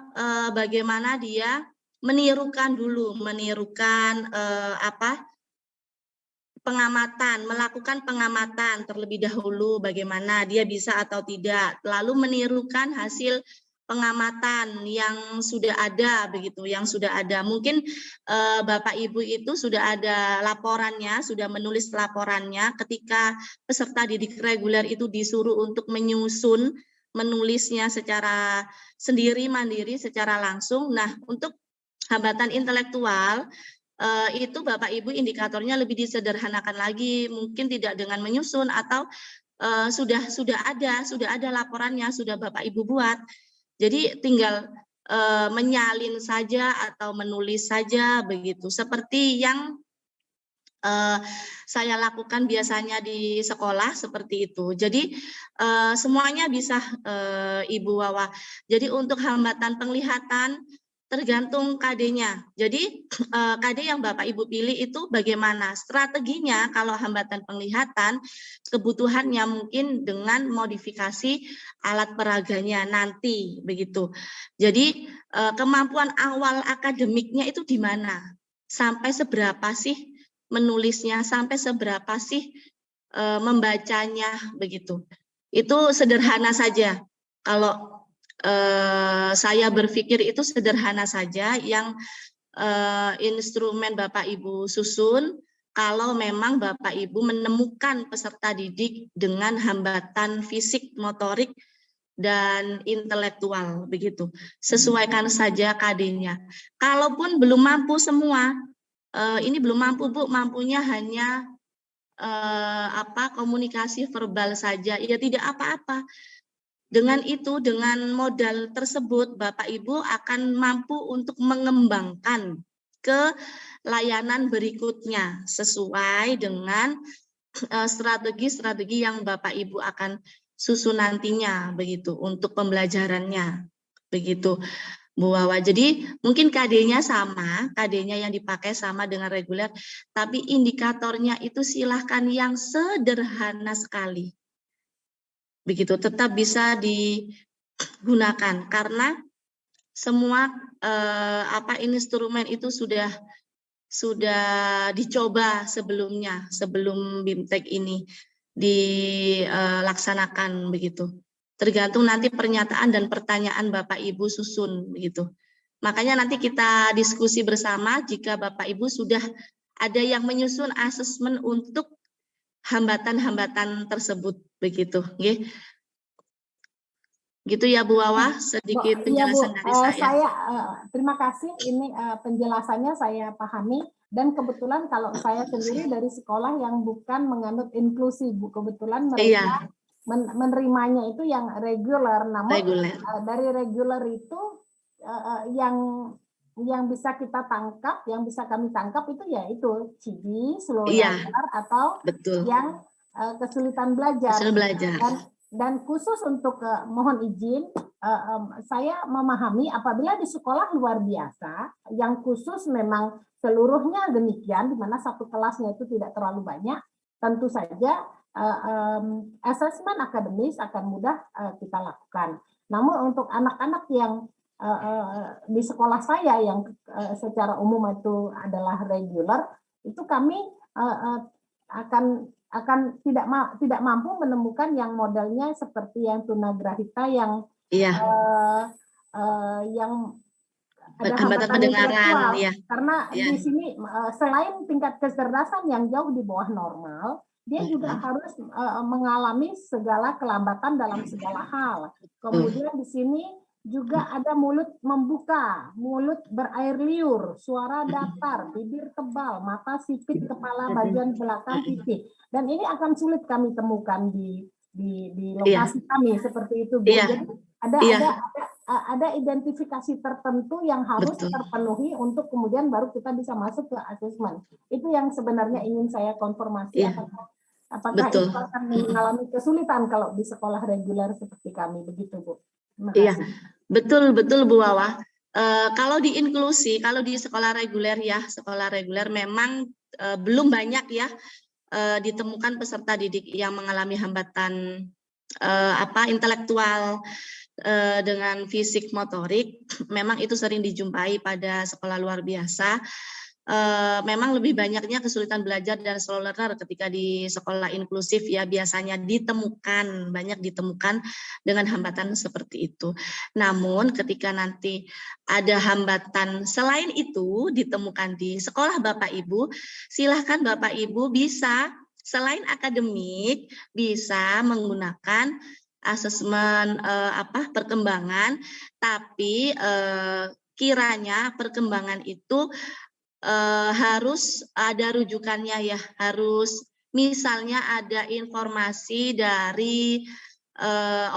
bagaimana dia menirukan melakukan pengamatan terlebih dahulu, bagaimana dia bisa atau tidak, lalu menirukan hasil pengamatan yang sudah ada begitu, mungkin Bapak Ibu itu sudah ada laporannya, sudah menulis laporannya. Ketika peserta didik reguler itu disuruh untuk menulisnya secara sendiri mandiri, secara langsung. Nah, untuk hambatan intelektual itu Bapak Ibu indikatornya lebih disederhanakan lagi, mungkin tidak dengan menyusun atau sudah ada laporannya, sudah Bapak Ibu buat. Jadi tinggal menyalin saja atau menulis saja begitu. Seperti yang saya lakukan biasanya di sekolah seperti itu. Jadi semuanya bisa Ibu Wawa. Jadi untuk hambatan penglihatan tergantung KD-nya. Jadi KD yang Bapak Ibu pilih itu bagaimana strateginya. Kalau hambatan penglihatan, kebutuhannya mungkin dengan modifikasi alat peraganya nanti begitu. Jadi kemampuan awal akademiknya itu di mana? Sampai seberapa sih menulisnya, sampai seberapa sih membacanya begitu. Itu sederhana saja. Kalau saya berpikir itu sederhana saja, yang instrumen Bapak Ibu susun, kalau memang Bapak Ibu menemukan peserta didik dengan hambatan fisik, motorik, dan intelektual begitu. Sesuaikan saja KD-nya. Kalaupun belum mampu semua, ini belum mampu Bu, mampunya hanya komunikasi verbal saja, ya tidak apa-apa. Dengan itu, dengan modal tersebut, Bapak Ibu akan mampu untuk mengembangkan ke layanan berikutnya sesuai dengan strategi-strategi yang Bapak Ibu akan susun nantinya begitu untuk pembelajarannya begitu Bu Wawa. Jadi mungkin KD-nya sama, KD-nya yang dipakai sama dengan reguler, tapi indikatornya itu silahkan yang sederhana sekali. Begitu, tetap bisa digunakan karena semua instrumen itu sudah dicoba sebelumnya, sebelum BIMTEK ini dilaksanakan begitu. Tergantung nanti pernyataan dan pertanyaan Bapak Ibu susun begitu. Makanya nanti kita diskusi bersama jika Bapak Ibu sudah ada yang menyusun asesmen untuk hambatan-hambatan tersebut begitu, nggih. Gitu ya Bu Wawa, sedikit penjelasan dari saya. Terima kasih, ini penjelasannya saya pahami, dan kebetulan kalau saya sendiri dari sekolah yang bukan menganut inklusi Bu, kebetulan mereka menerimanya itu yang reguler, namun dari reguler itu yang bisa kita tangkap, yang bisa kami tangkap itu ya itu CB, slow learner, atau yang kesulitan belajar. Dan khusus untuk mohon izin, saya memahami apabila di sekolah luar biasa, yang khusus memang seluruhnya demikian, di mana satu kelasnya itu tidak terlalu banyak, tentu saja asesmen akademis akan mudah kita lakukan. Namun untuk anak-anak yang di sekolah saya yang secara umum itu adalah regular, itu kami akan tidak mampu menemukan yang modelnya seperti yang tunagrahita yang ada hambatan pendengaran, karena di sini selain tingkat kecerdasan yang jauh di bawah normal, dia juga harus mengalami segala kelambatan dalam segala hal. Kemudian di sini juga ada mulut membuka, mulut berair liur, suara datar, bibir tebal, mata sipit, kepala bagian belakang pipi. Dan ini akan sulit kami temukan di lokasi kami seperti itu, Bu. Jadi ada identifikasi tertentu yang harus terpenuhi untuk kemudian baru kita bisa masuk ke asesmen. Itu yang sebenarnya ingin saya konfirmasi, apakah itu akan mengalami kesulitan kalau di sekolah reguler seperti kami, begitu Bu. Iya, betul Bu Wawa. Kalau di inklusi, kalau di sekolah reguler memang belum banyak ditemukan peserta didik yang mengalami hambatan intelektual dengan fisik motorik. Memang itu sering dijumpai pada sekolah luar biasa. Memang lebih banyaknya kesulitan belajar dan slow learner ketika di sekolah inklusif biasanya banyak ditemukan dengan hambatan seperti itu. Namun ketika nanti ada hambatan selain itu ditemukan di sekolah Bapak Ibu, silahkan Bapak Ibu bisa selain akademik bisa menggunakan asesmen perkembangan, tapi kiranya perkembangan itu harus ada rujukannya harus misalnya ada informasi dari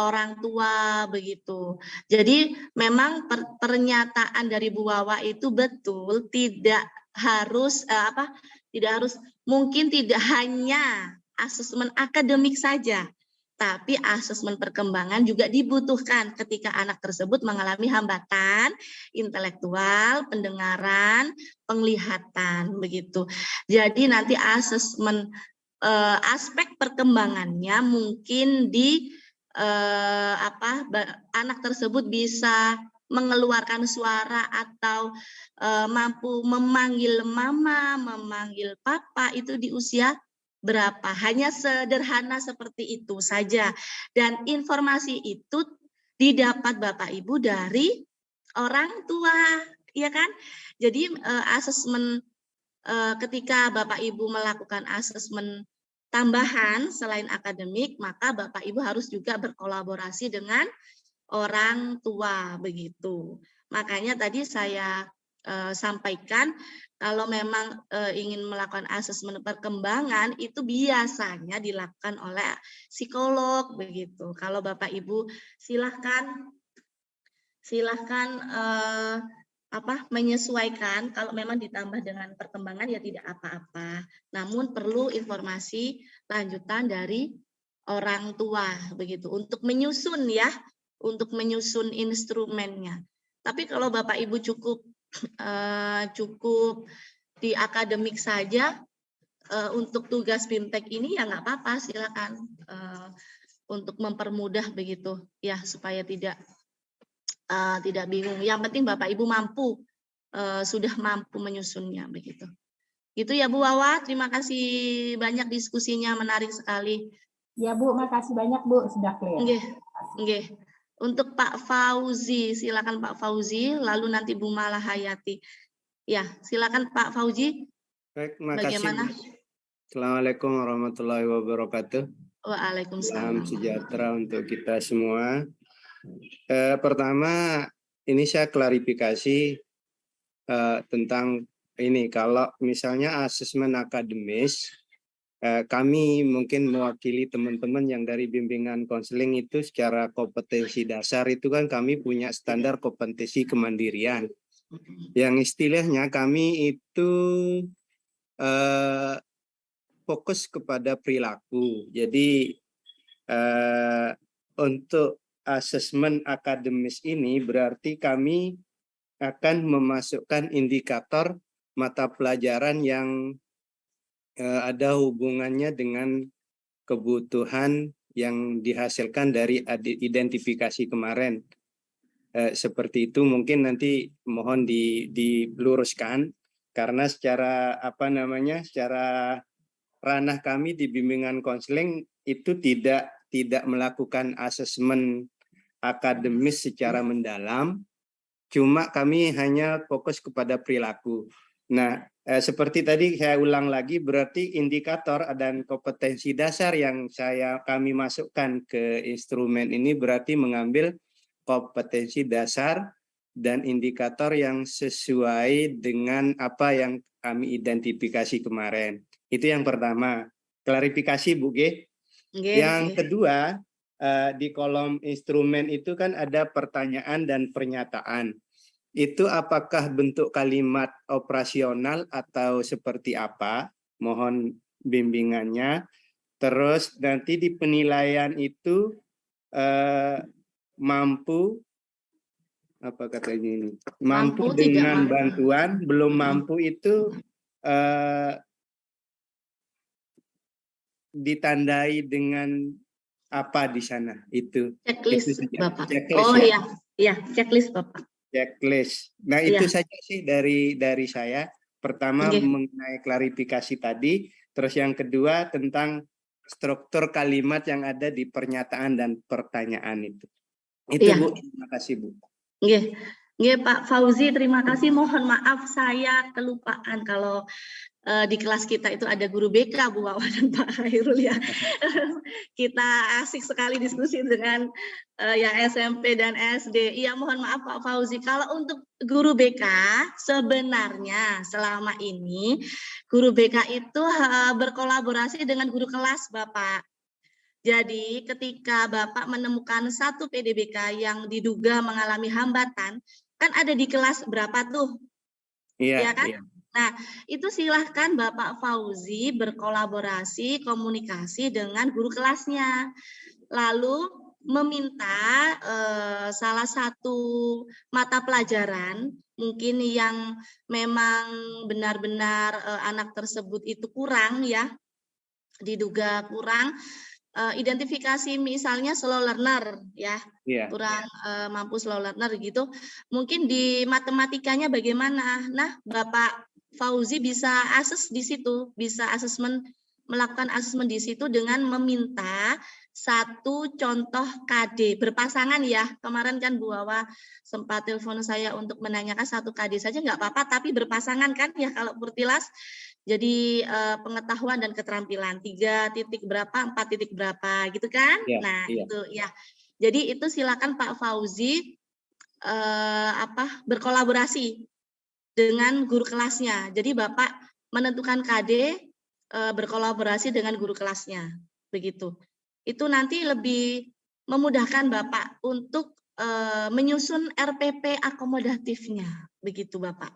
orang tua begitu. Jadi memang pernyataan dari Bu Wawa itu betul, tidak harus mungkin tidak hanya asesmen akademik saja, tapi asesmen perkembangan juga dibutuhkan ketika anak tersebut mengalami hambatan intelektual, pendengaran, penglihatan begitu. Jadi nanti asesmen aspek perkembangannya mungkin anak tersebut bisa mengeluarkan suara atau mampu memanggil mama, memanggil papa itu di usia berapa, hanya sederhana seperti itu saja. Dan informasi itu didapat Bapak Ibu dari orang tua, ya kan? Jadi asesmen ketika Bapak Ibu melakukan asesmen tambahan selain akademik, maka Bapak Ibu harus juga berkolaborasi dengan orang tua begitu. Makanya tadi saya sampaikan kalau memang ingin melakukan asesmen perkembangan itu biasanya dilakukan oleh psikolog begitu. Kalau Bapak Ibu silahkan menyesuaikan, kalau memang ditambah dengan perkembangan ya tidak apa-apa. Namun perlu informasi lanjutan dari orang tua begitu untuk menyusun ya, untuk menyusun instrumennya. Tapi kalau Bapak Ibu cukup di akademik saja untuk tugas BIMTEK ini ya nggak apa-apa, silakan untuk mempermudah begitu ya supaya tidak bingung. Yang penting Bapak Ibu mampu sudah mampu menyusunnya begitu. Itu ya Bu Wawa, terima kasih banyak diskusinya, menarik sekali. Ya Bu, makasih banyak Bu, sudah clear. Nggih. Untuk Pak Fauzi, silakan Pak Fauzi, lalu nanti Bu Malahayati. Ya, silakan Pak Fauzi. Baik, makasih. Bagaimana? Assalamualaikum warahmatullahi wabarakatuh. Waalaikumsalam. Salam sejahtera untuk kita semua. Pertama, ini saya klarifikasi tentang ini. Kalau misalnya asesmen akademis, kami mungkin mewakili teman-teman yang dari bimbingan konseling itu secara kompetensi dasar itu kan kami punya standar kompetensi kemandirian. Yang istilahnya kami itu fokus kepada perilaku. Jadi untuk asesmen akademis ini berarti kami akan memasukkan indikator mata pelajaran yang ada hubungannya dengan kebutuhan yang dihasilkan dari identifikasi kemarin. Seperti itu mungkin nanti mohon diluruskan karena secara secara ranah kami di bimbingan konseling itu tidak melakukan asesmen akademis secara mendalam, cuma kami hanya fokus kepada perilaku. Nah, seperti tadi saya ulang lagi, berarti indikator dan kompetensi dasar yang kami masukkan ke instrumen ini berarti mengambil kompetensi dasar dan indikator yang sesuai dengan apa yang kami identifikasi kemarin. Itu yang pertama. Klarifikasi Bu G. Yang kedua, di kolom instrumen itu kan ada pertanyaan dan pernyataan. Itu apakah bentuk kalimat operasional atau seperti apa? Mohon bimbingannya. Terus nanti di penilaian itu mampu apa katanya ini? Mampu dengan bantuan, belum mampu itu ditandai dengan apa di sana? Itu checklist itu Bapak. Checklist, ya, checklist Bapak. Checklist. Nah, itu saja sih dari saya. Pertama mengenai klarifikasi tadi, terus yang kedua tentang struktur kalimat yang ada di pernyataan dan pertanyaan itu. Itu Bu, terima kasih Bu. Nggih Pak Fauzi, terima kasih. Mohon maaf saya kelupaan kalau di kelas kita itu ada guru BK Bu Wawa dan Pak Khairul ya. Kita asik sekali diskusi dengan yang SMP dan SD. Iya, mohon maaf Pak Fauzi. Kalau untuk guru BK sebenarnya selama ini guru BK itu berkolaborasi dengan guru kelas Bapak. Jadi ketika Bapak menemukan satu PDBK yang diduga mengalami hambatan, kan ada di kelas berapa tuh? Iya kan? Iya. Nah, itu silahkan Bapak Fauzi berkolaborasi, komunikasi dengan guru kelasnya. Lalu meminta salah satu mata pelajaran mungkin yang memang benar-benar anak tersebut itu kurang ya, diduga kurang, identifikasi misalnya slow learner ya, kurang mampu slow learner gitu. Mungkin di matematikanya bagaimana? Nah, Bapak Fauzi bisa akses di situ, bisa asesmen melakukan asesmen di situ dengan meminta satu contoh KD berpasangan ya. Kemarin kan Bu Wawa sempat telepon saya untuk menanyakan satu KD saja nggak apa-apa, tapi berpasangan kan ya kalau Purtilas. Jadi pengetahuan dan keterampilan 3 titik berapa, 4 titik berapa gitu kan? Iya, Nah iya. itu ya. Jadi itu silakan Pak Fauzi berkolaborasi dengan guru kelasnya. Jadi Bapak menentukan KD berkolaborasi dengan guru kelasnya, begitu. Itu nanti lebih memudahkan Bapak untuk menyusun RPP akomodatifnya, begitu Bapak.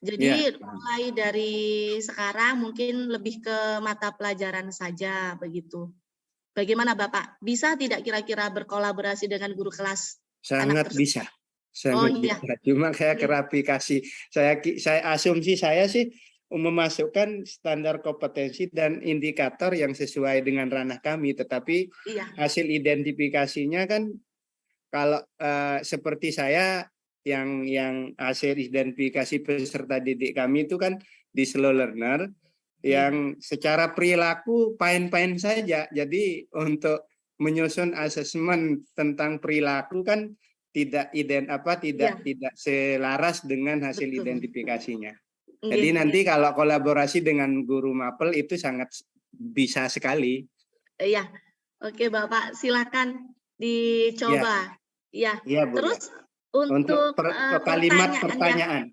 Jadi mulai dari sekarang mungkin lebih ke mata pelajaran saja, begitu. Bagaimana Bapak? Bisa tidak kira-kira berkolaborasi dengan guru kelas? Sangat bisa. Oh Sangat iya. bisa. Cuma saya klarifikasi. Saya asumsi saya sih memasukkan standar kompetensi dan indikator yang sesuai dengan ranah kami, tetapi Iya. hasil identifikasinya kan kalau seperti saya yang hasil identifikasi peserta didik kami itu kan di slow learner yang secara perilaku fine-fine saja. Jadi untuk menyusun asesmen tentang perilaku kan tidak selaras dengan hasil Betul. identifikasinya. Jadi nanti kalau kolaborasi dengan guru mapel itu sangat bisa sekali. Iya. Oke Bapak, silakan dicoba. Iya. Iya, Bu. Terus Ya. untuk kalimat pertanyaan.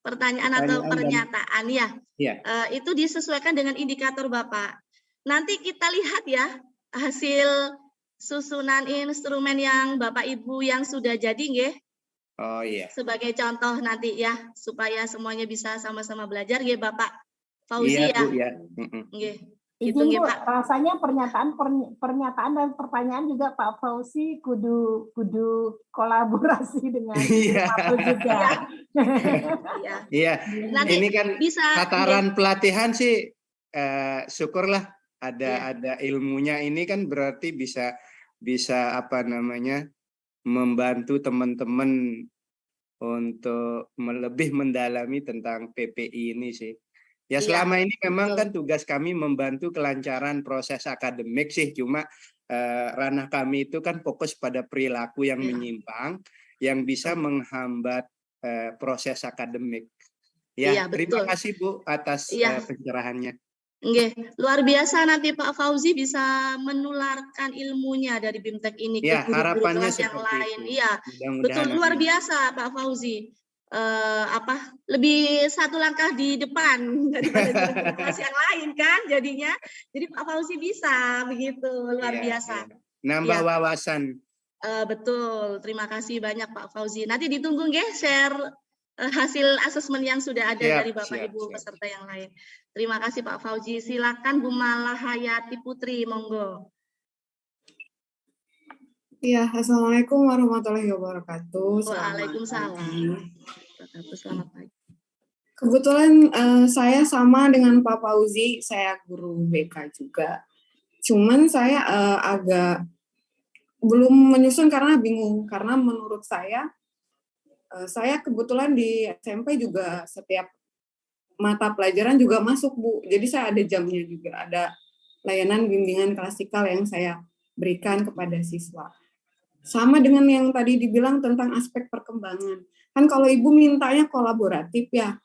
Pertanyaan atau pernyataan ya. Iya. Itu disesuaikan dengan indikator Bapak. Nanti kita lihat ya hasil susunan instrumen yang Bapak Ibu yang sudah jadi nggih. Oh iya. Sebagai contoh nanti ya supaya semuanya bisa sama-sama belajar nggih Bapak Fauzi Iya, ya. Bu, ya. Nggih. Izin Gitu nggih Bu, Pak. rasanya pernyataan dan pertanyaan juga Pak Fauzi kudu kolaborasi dengan Mapel juga. Iya. Iya. Nanti ini kan bisa tataran pelatihan sih syukurlah ada ilmunya, ini kan berarti bisa membantu teman-teman untuk lebih mendalami tentang PPI ini sih. Ya selama ini memang kan tugas kami membantu kelancaran proses akademik sih, cuma ranah kami itu kan fokus pada perilaku yang menyimpang yang bisa menghambat proses akademik. Ya, terima kasih Bu atas pencerahannya. Nggih, luar biasa nanti Pak Fauzi bisa menularkan ilmunya dari BIMTEK ini ke guru-guru kelas yang lain. Iya, betul, luar biasa Pak Fauzi. Lebih satu langkah di depan daripada guru-guru kelas yang lain kan jadinya. Jadi Pak Fauzi bisa begitu, luar biasa. Nambah wawasan. Betul, terima kasih banyak Pak Fauzi. Nanti ditunggu nggih share hasil asesmen yang sudah ada dari Bapak Ibu peserta yang lain. Terima kasih Pak Fauzi. Silakan Bu Malahayati Putri, monggo. Iya, assalamualaikum warahmatullahi wabarakatuh. Waalaikumsalam. Selamat pagi. Kebetulan saya sama dengan Pak Fauzi, saya guru BK juga. Cuman saya agak belum menyusun karena bingung, karena menurut saya kebetulan di SMP juga setiap mata pelajaran juga masuk Bu, jadi saya ada jamnya juga, ada layanan bimbingan klasikal yang saya berikan kepada siswa. Sama dengan yang tadi dibilang tentang aspek perkembangan, kan kalau Ibu mintanya kolaboratif ya,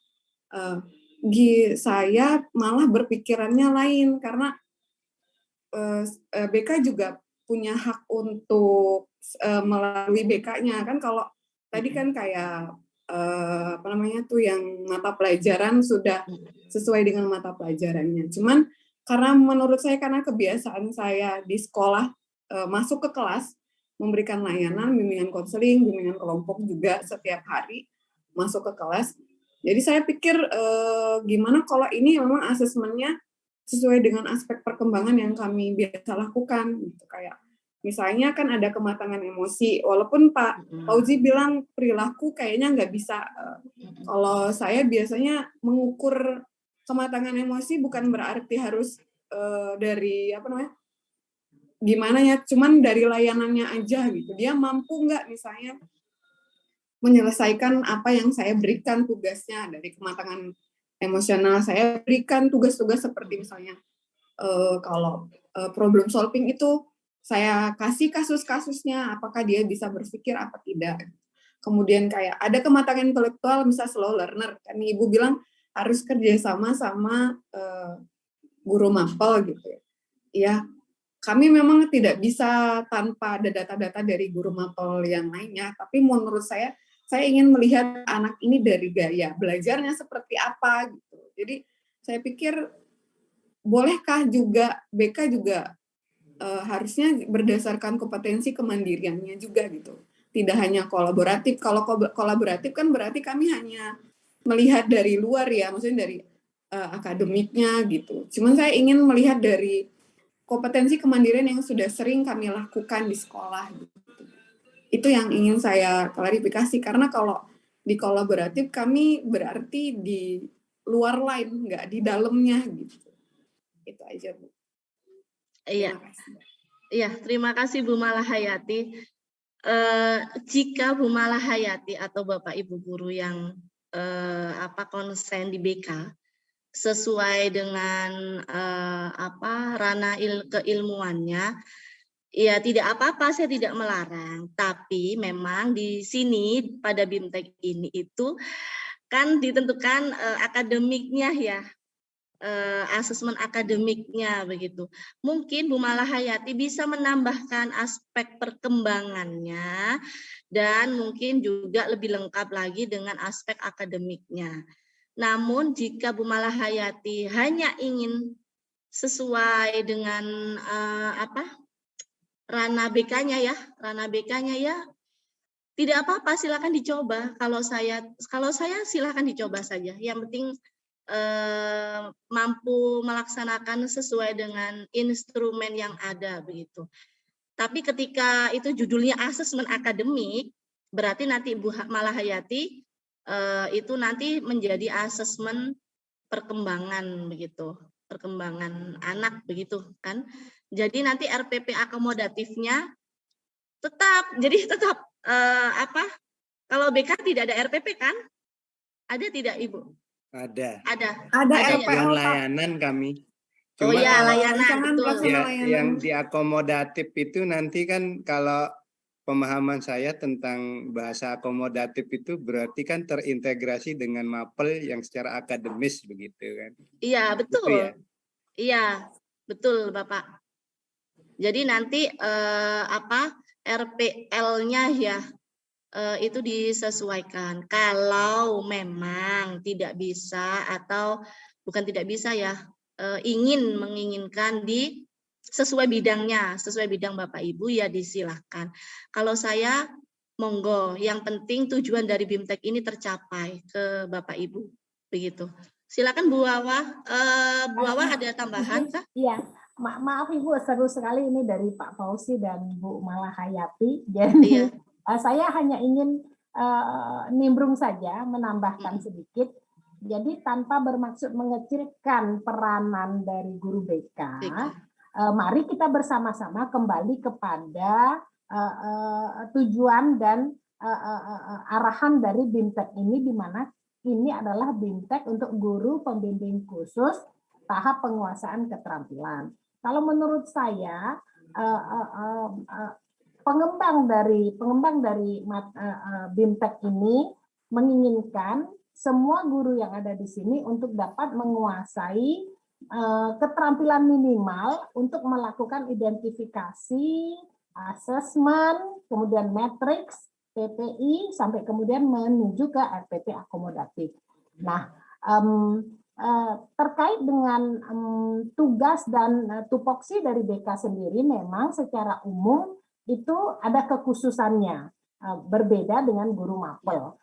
saya malah berpikirannya lain, karena BK juga punya hak untuk melalui BK-nya, kan kalau tadi kan kayak yang mata pelajaran sudah sesuai dengan mata pelajarannya. Cuman karena menurut saya, karena kebiasaan saya di sekolah masuk ke kelas, memberikan layanan, bimbingan konseling, bimbingan kelompok juga setiap hari masuk ke kelas. Jadi saya pikir gimana kalau ini memang asesmennya sesuai dengan aspek perkembangan yang kami biasa lakukan, gitu. Kayak misalnya kan ada kematangan emosi, walaupun Pak Fauzi bilang perilaku kayaknya nggak bisa. Kalau saya biasanya mengukur kematangan emosi bukan berarti harus dari gimana ya, cuman dari layanannya aja gitu. Dia mampu nggak misalnya menyelesaikan apa yang saya berikan tugasnya dari kematangan emosional, saya berikan tugas-tugas seperti misalnya kalau problem solving itu saya kasih kasus-kasusnya, apakah dia bisa berpikir apa tidak. Kemudian kayak ada kematangan intelektual, misal slow learner, kan Ibu bilang harus kerjasama sama guru mapel gitu ya. Ya, kami memang tidak bisa tanpa ada data-data dari guru mapel yang lainnya, tapi menurut saya ingin melihat anak ini dari gaya belajarnya seperti apa gitu. Jadi saya pikir bolehkah juga BK juga harusnya berdasarkan kompetensi kemandiriannya juga gitu. Tidak hanya kolaboratif. Kalau kolaboratif kan berarti kami hanya melihat dari luar ya, maksudnya dari akademiknya gitu. Cuman saya ingin melihat dari kompetensi kemandirian yang sudah sering kami lakukan di sekolah gitu. Itu yang ingin saya klarifikasi, karena kalau di kolaboratif kami berarti di luar lain, nggak di dalamnya gitu. Itu aja, Bu. Iya, Terima kasih. iya, terima kasih Bu Malahayati. Jika Bu Malahayati atau Bapak Ibu guru yang konsen di BK sesuai dengan ranah keilmuannya, ya tidak apa-apa, saya tidak melarang. Tapi memang di sini pada BIMTEK ini itu kan ditentukan akademiknya ya, asesmen akademiknya begitu. Mungkin Bu Malahayati bisa menambahkan aspek perkembangannya dan mungkin juga lebih lengkap lagi dengan aspek akademiknya. Namun jika Bu Malahayati hanya ingin sesuai dengan ranah BK-nya ya, tidak apa-apa, silakan dicoba. Kalau saya silakan dicoba saja. Yang penting mampu melaksanakan sesuai dengan instrumen yang ada begitu. Tapi ketika itu judulnya asesmen akademik, berarti nanti Bu Malahayati itu nanti menjadi asesmen perkembangan begitu, perkembangan anak begitu kan. Jadi nanti RPP akomodatifnya tetap kalau BK tidak ada RPP kan? Ada tidak Ibu? Ada. Ada Satuan RPL, Pak. layanan kami. Oh Cuma ya, kalau layanan betul. ya, yang diakomodatif itu nanti kan kalau pemahaman saya tentang bahasa akomodatif itu berarti kan terintegrasi dengan mapel yang secara akademis begitu kan. Iya, betul. Gitu ya? Iya, betul Bapak. Jadi nanti RPL-nya ya itu disesuaikan. Kalau memang tidak bisa atau bukan tidak bisa ya, menginginkan di sesuai bidangnya, sesuai bidang Bapak Ibu ya disilahkan. Kalau saya monggo, yang penting tujuan dari BIMTEK ini tercapai ke Bapak Ibu begitu. Silakan Bu Wawa. Bu Wawa ada tambahan kah? Iya, maaf Ibu, seru sekali ini dari Pak Fauzi dan Bu Malahayati. Jadi saya hanya ingin nimbrung saja, menambahkan sedikit. Jadi tanpa bermaksud mengecilkan peranan dari guru BK, mari kita bersama-sama kembali kepada tujuan dan arahan dari BIMTEK ini, di mana ini adalah BIMTEK untuk guru pembimbing khusus tahap penguasaan keterampilan. Kalau menurut saya pengembang dari BIMTEK ini menginginkan semua guru yang ada di sini untuk dapat menguasai keterampilan minimal untuk melakukan identifikasi, asesmen, kemudian matriks, PPI, sampai kemudian menuju ke RPP akomodatif. Nah, terkait dengan tugas dan tupoksi dari BK sendiri, memang secara umum itu ada kekhususannya, berbeda dengan guru mapel.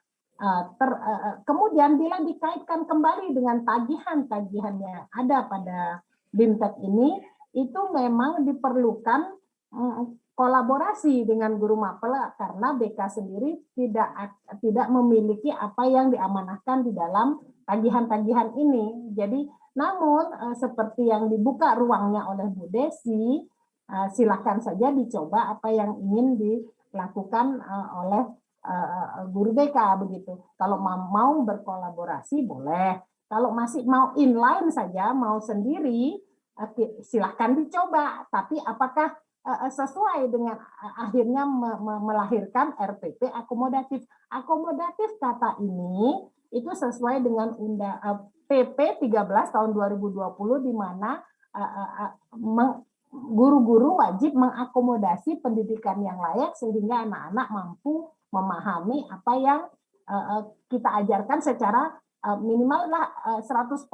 Kemudian bila dikaitkan kembali dengan tagihan-tagihan yang ada pada BIMTEK ini, itu memang diperlukan kolaborasi dengan guru mapel karena BK sendiri tidak memiliki apa yang diamanahkan di dalam tagihan-tagihan ini. Jadi, namun seperti yang dibuka ruangnya oleh Bu Desi, silakan saja dicoba apa yang ingin dilakukan oleh guru BK begitu. Kalau mau berkolaborasi boleh, Kalau masih mau inline saja, mau sendiri, silahkan dicoba. Tapi apakah sesuai dengan akhirnya melahirkan RPP akomodatif? Akomodatif kata ini itu sesuai dengan PP 13 tahun 2020 di mana guru-guru wajib mengakomodasi pendidikan yang layak sehingga anak-anak mampu memahami apa yang kita ajarkan secara minimal lah 100%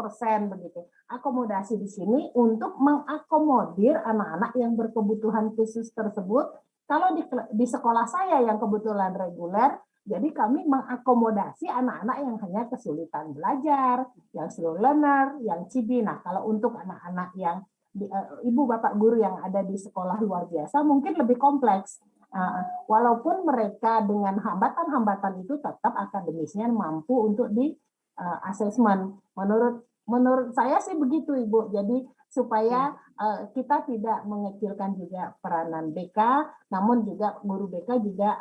begitu. Akomodasi di sini untuk mengakomodir anak-anak yang berkebutuhan khusus tersebut. Kalau di sekolah saya yang kebetulan reguler, jadi kami mengakomodasi anak-anak yang hanya kesulitan belajar, yang slow learner, yang cibi. Nah, kalau untuk anak-anak yang ibu bapak guru yang ada di sekolah luar biasa mungkin lebih kompleks. Walaupun mereka dengan hambatan-hambatan itu tetap akademisnya mampu untuk di asesmen. Menurut saya sih begitu Ibu. Jadi supaya kita tidak mengecilkan juga peranan BK, namun juga guru BK juga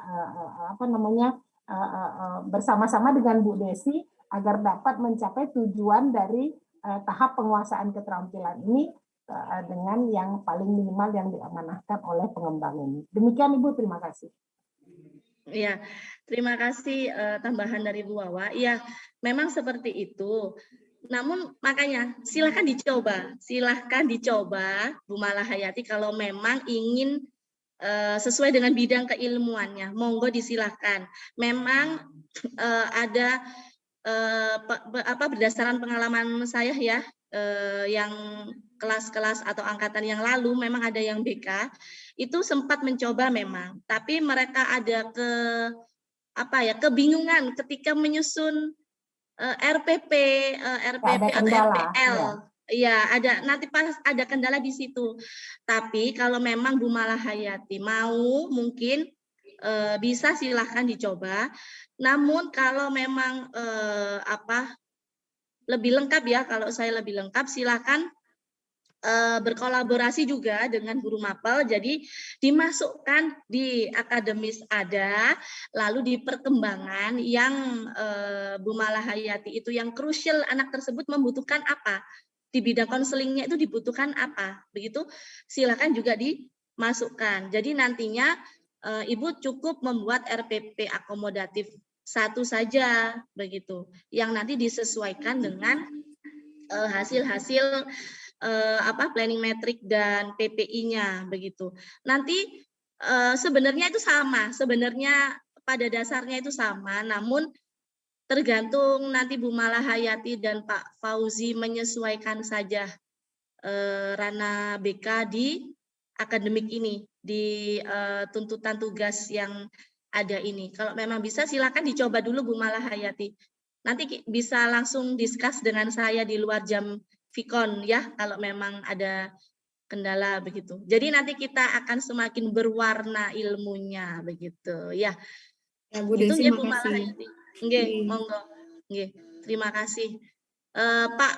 bersama-sama dengan Bu Desi agar dapat mencapai tujuan dari tahap penguasaan keterampilan ini dengan yang paling minimal yang diamanahkan oleh pengembang ini. Demikian Ibu, terima kasih. Iya, terima kasih tambahan dari Bu Wawa. Iya, memang seperti itu. Namun makanya silahkan dicoba Bu Malahayati kalau memang ingin sesuai dengan bidang keilmuannya, monggo disilahkan. Memang ada berdasarkan pengalaman saya ya, yang kelas-kelas atau angkatan yang lalu memang ada yang BK itu sempat mencoba memang, tapi mereka ada kebingungan ketika menyusun RPP atau RPL. Ya, nanti pas ada kendala di situ. Tapi kalau memang Bu Malahayati mau, mungkin bisa silahkan dicoba. Namun kalau memang lebih lengkap ya, kalau saya lebih lengkap silahkan berkolaborasi juga dengan guru mapel, jadi dimasukkan di akademis ada, lalu di perkembangan yang Bu Malahayati itu yang krusial anak tersebut membutuhkan apa, di bidang konselingnya itu dibutuhkan apa, begitu silakan juga dimasukkan. Jadi nantinya Ibu cukup membuat RPP akomodatif satu saja begitu, yang nanti disesuaikan dengan hasil-hasil planning metrik dan PPI-nya begitu. Nanti sebenarnya itu sama, sebenarnya pada dasarnya itu sama, namun tergantung nanti Bu Malahayati dan Pak Fauzi menyesuaikan saja ranah BK di akademik ini, di tuntutan tugas yang ada ini. Kalau memang bisa silakan dicoba dulu Bu Malahayati. Nanti bisa langsung discuss dengan saya di luar jam Vikon ya, kalau memang ada kendala begitu. Jadi nanti kita akan semakin berwarna ilmunya begitu ya. Ya Bu Itu Desi, ya Bu Malahayati. Nggih, monggo. Nggih, terima kasih.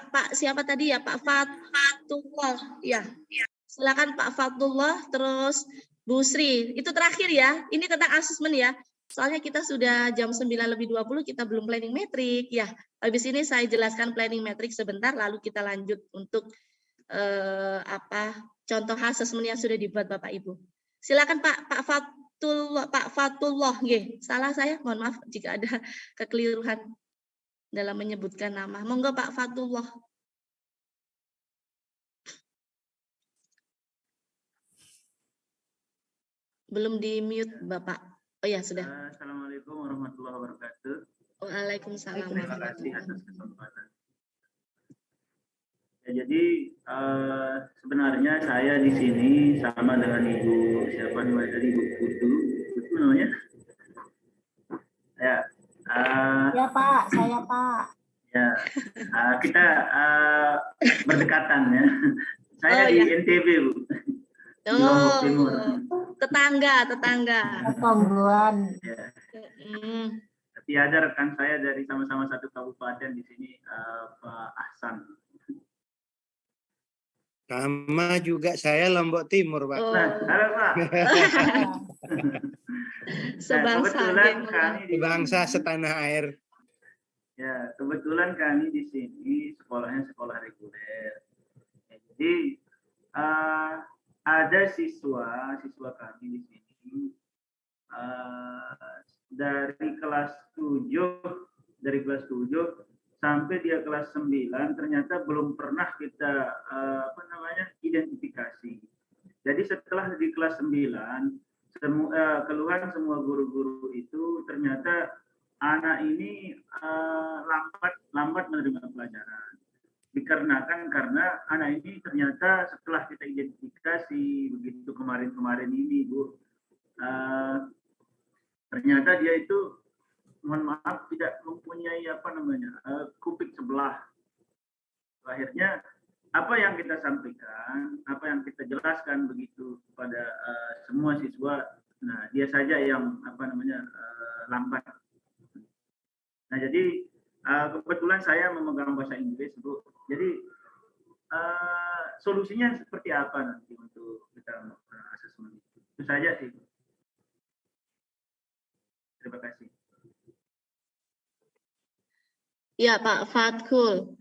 Pak siapa tadi ya, Pak Fatullah ya. Silakan Pak Fatullah, terus Bu Sri. Itu terakhir ya. Ini tentang asesmen ya. Soalnya kita sudah jam 9:20 kita belum planning metrik ya. Habis ini saya jelaskan planning metrik sebentar lalu kita lanjut untuk contoh asesmen yang sudah dibuat Bapak Ibu. Silakan Pak Fatullah. Nggih, salah saya, mohon maaf jika ada kekeliruan dalam menyebutkan nama. Monggo Pak Fatullah. Belum di-mute Bapak. Oh ya, sudah. Assalamualaikum warahmatullahi wabarakatuh. Waalaikumsalam. Terima kasih atas kesempatan. Ya, jadi sebenarnya saya di sini sama dengan Ibu siapa namanya tadi, Ibu Putu namanya? Ya. Ya Pak, saya Pak. Ya, kita berdekatan ya. Saya di NTB Bu. Di Lombok Timur. Tetangga. Tongguan. Ya. Tapi ada rekan saya dari sama-sama satu kabupaten di sini, Pak Ahsan. Sama juga saya Lombok Timur, Pak. Nah, halo Pak. Sebangsa, kebetulan kami di bangsa setanah air. Ya, kebetulan kami di sini sekolahnya sekolah reguler. Ya, jadi ada siswa kami di sini dari kelas 7 sampai dia kelas 9 ternyata belum pernah kita identifikasi. Jadi setelah di kelas 9 keluhan semua guru-guru itu ternyata anak ini lambat menerima pelajaran. Dikarenakan karena anak ini ternyata setelah kita identifikasi begitu kemarin-kemarin ini Bu, ternyata dia itu mohon maaf tidak mempunyai kuping sebelah. Akhirnya apa yang kita sampaikan, apa yang kita jelaskan begitu kepada semua siswa, nah dia saja yang lambat. Nah jadi kebetulan saya memegang bahasa Inggris Bu, jadi solusinya seperti apa nanti untuk kita asesmen? Itu saja sih. Terima kasih. Ya Pak Fatkul.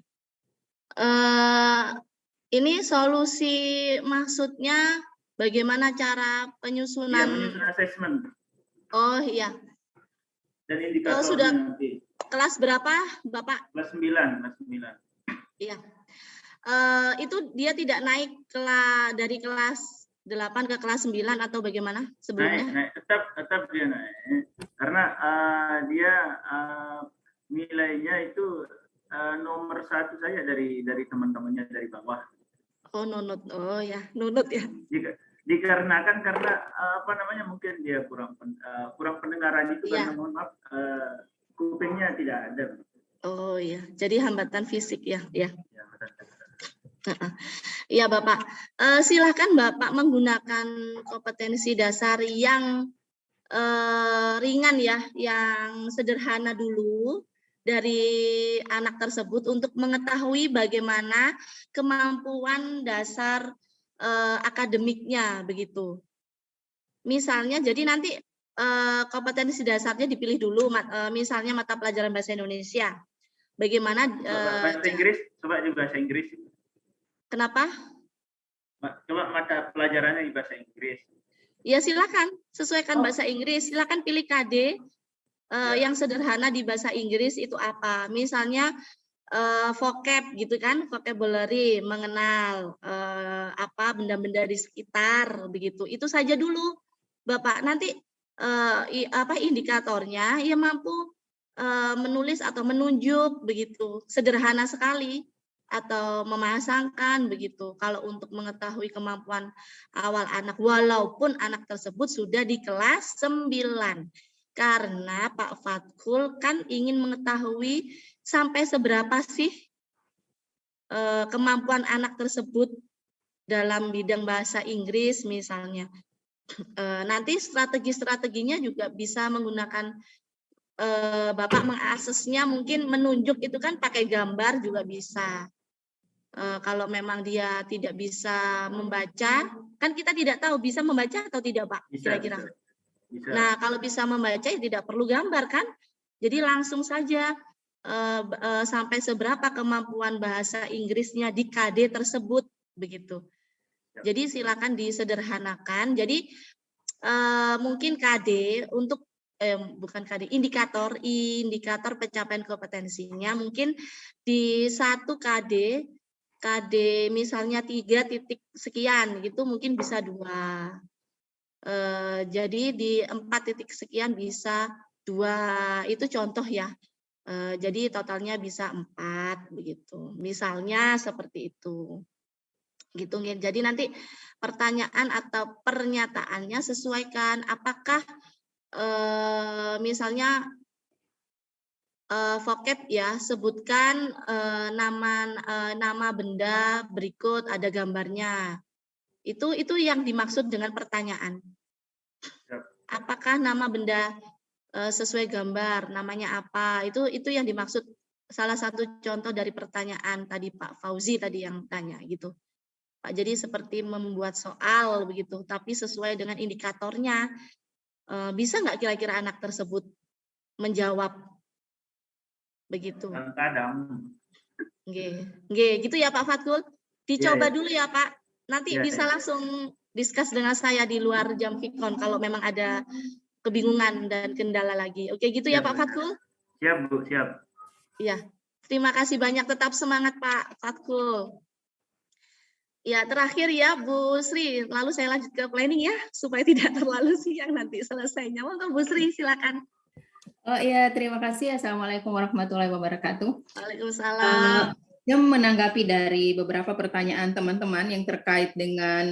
Ini solusi maksudnya bagaimana cara penyusunan? Ya, menyusun asesmen. Oh iya. Dan indikatornya sudah nanti. Kelas berapa Bapak? Kelas 9. Iya. Itu dia tidak naik dari kelas 8 ke kelas 9 atau bagaimana sebelumnya? Naik. Tetap dia naik. Karena dia nilainya itu nomor 1 saja dari teman-temannya dari bawah. Oh nunut, oh ya nunut ya. Dikarenakan karena mungkin dia kurang pendengaran itu ya. Karena mohon maaf kupingnya tidak ada. Oh iya, jadi hambatan fisik ya. Iya Bapak, silakan Bapak menggunakan kompetensi dasar yang ringan ya, yang sederhana dulu dari anak tersebut untuk mengetahui bagaimana kemampuan dasar akademiknya begitu. Misalnya, jadi nanti kompetensi dasarnya dipilih dulu, misalnya mata pelajaran bahasa Indonesia. Bagaimana? Bahasa Inggris, coba juga bahasa Inggris. Kenapa? Coba mata pelajarannya di bahasa Inggris. Ya silakan, sesuaikan bahasa Inggris. Silakan pilih KD yang sederhana di bahasa Inggris itu apa. Misalnya vocab gitu kan, vocabulary, mengenal benda-benda di sekitar begitu. Itu saja dulu Bapak. Nanti indikatornya ia mampu menulis atau menunjuk begitu. Sederhana sekali. Atau memasangkan begitu. Kalau untuk mengetahui kemampuan awal anak, walaupun anak tersebut sudah di kelas 9. Karena Pak Fatkul kan ingin mengetahui sampai seberapa sih kemampuan anak tersebut dalam bidang bahasa Inggris misalnya. Nanti strategi-strateginya juga bisa menggunakan Bapak mengaksesnya, mungkin menunjuk itu kan pakai gambar juga bisa. Kalau memang dia tidak bisa membaca, kan kita tidak tahu bisa membaca atau tidak Pak, kira-kira. Bisa. Nah, kalau bisa membaca ya tidak perlu gambar kan, jadi langsung saja sampai seberapa kemampuan bahasa Inggrisnya di KD tersebut begitu. Jadi silakan disederhanakan. Jadi mungkin KD untuk bukan KD, indikator pencapaian kompetensinya mungkin di 1 KD misalnya 3 titik sekian gitu mungkin bisa 2. Jadi di 4 titik sekian bisa 2, itu contoh ya. Jadi totalnya bisa 4 begitu. Misalnya seperti itu. Gitu. Jadi nanti pertanyaan atau pernyataannya sesuaikan apakah misalnya vocab ya, sebutkan nama benda berikut ada gambarnya. Itu yang dimaksud dengan pertanyaan. Apakah nama benda sesuai gambar, namanya apa? Itu yang dimaksud, salah satu contoh dari pertanyaan tadi Pak Fauzi tadi yang tanya gitu. Pak, jadi seperti membuat soal begitu, tapi sesuai dengan indikatornya. Bisa nggak kira-kira anak tersebut menjawab begitu. Kadang-kadang. Nggih, gitu ya Pak Fatkul. Dicoba Iya. dulu ya Pak. Nanti Iya, bisa iya. langsung discuss dengan saya di luar jam Vikon kalau memang ada kebingungan dan kendala lagi. Oke, gitu ya Siap. Pak Fatkul? Siap, Bu, siap. Iya. Terima kasih banyak, tetap semangat Pak Fatkul. Ya, terakhir ya Bu Sri, lalu saya lanjut ke planning ya, supaya tidak terlalu siang nanti selesainya. Monggo Bu Sri, silakan. Oh iya, terima kasih. Assalamualaikum warahmatullahi wabarakatuh. Waalaikumsalam. Saya menanggapi dari beberapa pertanyaan teman-teman yang terkait dengan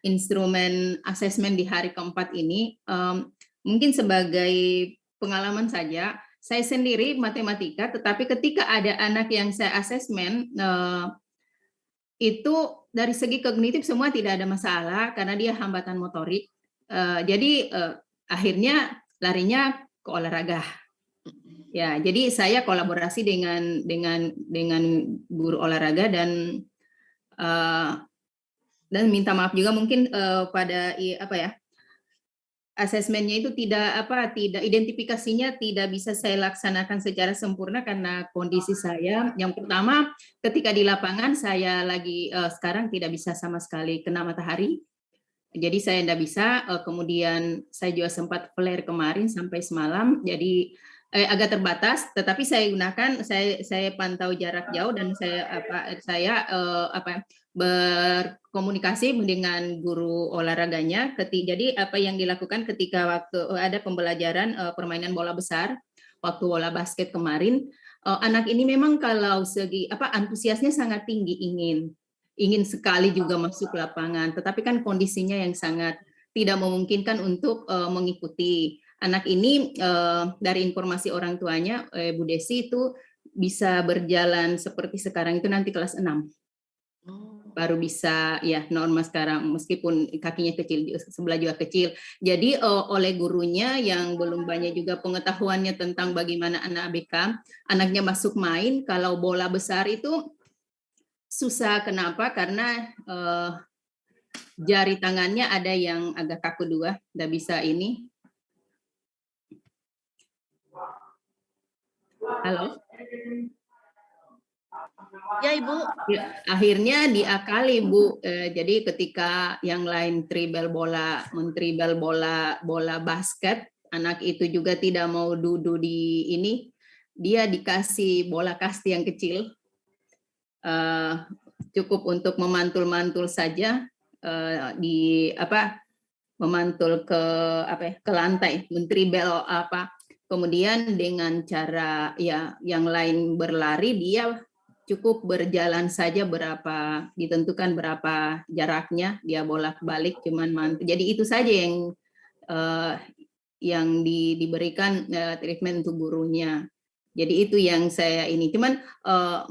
instrumen asesmen di hari keempat ini, mungkin sebagai pengalaman saja, saya sendiri matematika, tetapi ketika ada anak yang saya asesmen, itu dari segi kognitif semua tidak ada masalah karena dia hambatan motorik. Jadi akhirnya larinya ke olahraga. Ya, jadi saya kolaborasi dengan guru olahraga dan minta maaf juga mungkin pada asesmennya itu tidak identifikasinya tidak bisa saya laksanakan secara sempurna karena kondisi saya. Yang pertama, ketika di lapangan saya lagi sekarang tidak bisa sama sekali kena matahari. Jadi saya tidak bisa, kemudian saya juga sempat flare kemarin sampai semalam, jadi agak terbatas, tetapi saya gunakan, saya pantau jarak jauh dan saya berkomunikasi dengan guru olahraganya. Jadi apa yang dilakukan ketika waktu ada pembelajaran permainan bola besar, waktu bola basket kemarin, anak ini memang kalau segi antusiasnya sangat tinggi, ingin sekali juga masuk lapangan, tetapi kan kondisinya yang sangat tidak memungkinkan untuk mengikuti. Anak ini dari informasi orang tuanya, Bu Desi, itu bisa berjalan seperti sekarang itu nanti kelas 6. Baru bisa ya normal sekarang, meskipun kakinya kecil, sebelah juga kecil. Jadi oleh gurunya yang belum banyak juga pengetahuannya tentang bagaimana anak ABK, anaknya masuk main, kalau bola besar itu susah. Kenapa? Karena jari tangannya ada yang agak kaku dua, nggak bisa ini. Halo? Ya Ibu. Akhirnya diakali Bu. Jadi ketika yang lain mentribel bola basket, anak itu juga tidak mau duduk di ini, dia dikasih bola kasti yang kecil. Cukup untuk memantul-mantul saja, memantul ke lantai, mentribel kemudian dengan cara ya yang lain berlari, dia cukup berjalan saja ditentukan berapa jaraknya, dia bolak-balik cuman mantul. Jadi itu saja yang diberikan treatment untuk gurunya. Jadi itu yang saya ini. Cuman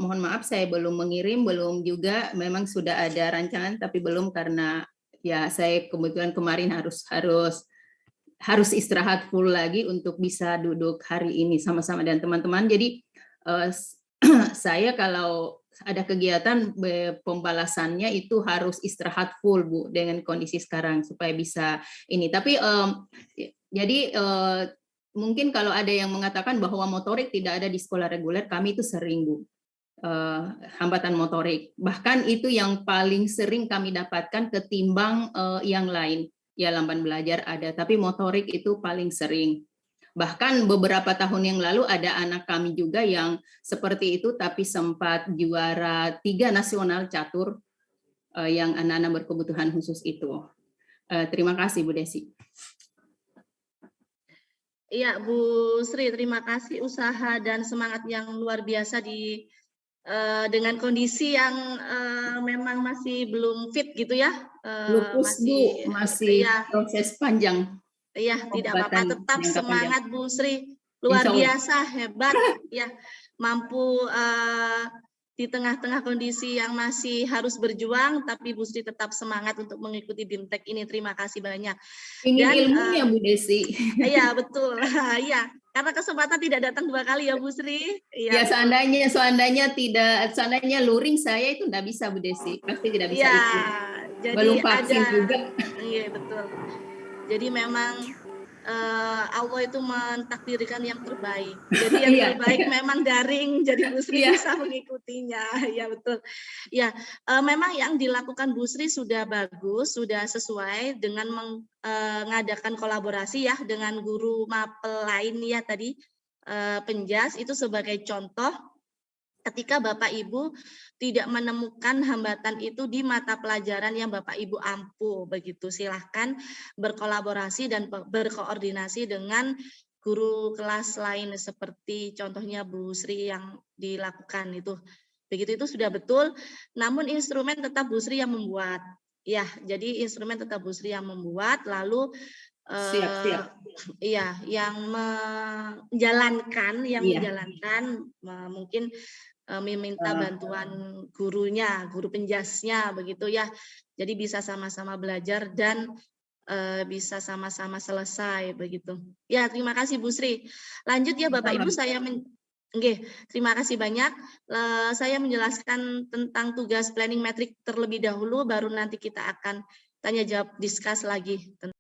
mohon maaf saya belum mengirim, belum juga, memang sudah ada rancangan tapi belum karena ya saya kebetulan kemarin harus istirahat full lagi untuk bisa duduk hari ini sama-sama dengan teman-teman. Jadi saya kalau ada kegiatan pembalasannya itu harus istirahat full Bu dengan kondisi sekarang supaya bisa ini. Tapi jadi mungkin kalau ada yang mengatakan bahwa motorik tidak ada di sekolah reguler, kami itu sering Bu, hambatan motorik. Bahkan itu yang paling sering kami dapatkan ketimbang yang lain. Ya lamban belajar ada, tapi motorik itu paling sering. Bahkan beberapa tahun yang lalu ada anak kami juga yang seperti itu, tapi sempat juara 3 nasional catur yang anak-anak berkebutuhan khusus itu. Terima kasih Bu Desi. Iya Bu Sri, terima kasih usaha dan semangat yang luar biasa dengan kondisi yang memang masih belum fit gitu ya. Lupus masih ya, proses panjang. Iya, tidak apa-apa, tetap semangat Bu Sri, luar biasa, hebat ya, mampu di tengah-tengah kondisi yang masih harus berjuang, tapi Bu Sri tetap semangat untuk mengikuti BIMTEK ini. Terima kasih banyak. Ingin ilmunya Bu Desi. Iya betul, iya. Karena kesempatan tidak datang 2 kali ya Bu Sri. Ya seandainya luring saya itu tidak bisa Bu Desi, pasti tidak bisa ya, ikut. Jadi belum vaksin juga. Iya betul. Jadi memang Allah itu mentakdirkan yang terbaik. Jadi yang Iya. terbaik memang daring, jadi Bu Sri Iya. bisa mengikutinya. Ya betul. Ya, memang yang dilakukan Bu Sri sudah bagus, sudah sesuai dengan mengadakan kolaborasi ya dengan guru mapel lain ya tadi, Penjas itu sebagai contoh. Ketika Bapak Ibu tidak menemukan hambatan itu di mata pelajaran yang Bapak Ibu ampuh, begitu silahkan berkolaborasi dan berkoordinasi dengan guru kelas lain seperti contohnya Bu Sri yang dilakukan itu. Begitu itu sudah betul, namun instrumen tetap Bu Sri yang membuat. Ya, jadi instrumen tetap Bu Sri yang membuat, lalu Siap. iya, yang menjalankan, Iya. mungkin meminta bantuan gurunya, guru penjasnya begitu ya. Jadi bisa sama-sama belajar dan bisa sama-sama selesai begitu. Ya, terima kasih Bu Sri. Lanjut ya Bapak Ibu, terima kasih banyak. Saya menjelaskan tentang tugas planning metrik terlebih dahulu, baru nanti kita akan tanya jawab discuss lagi.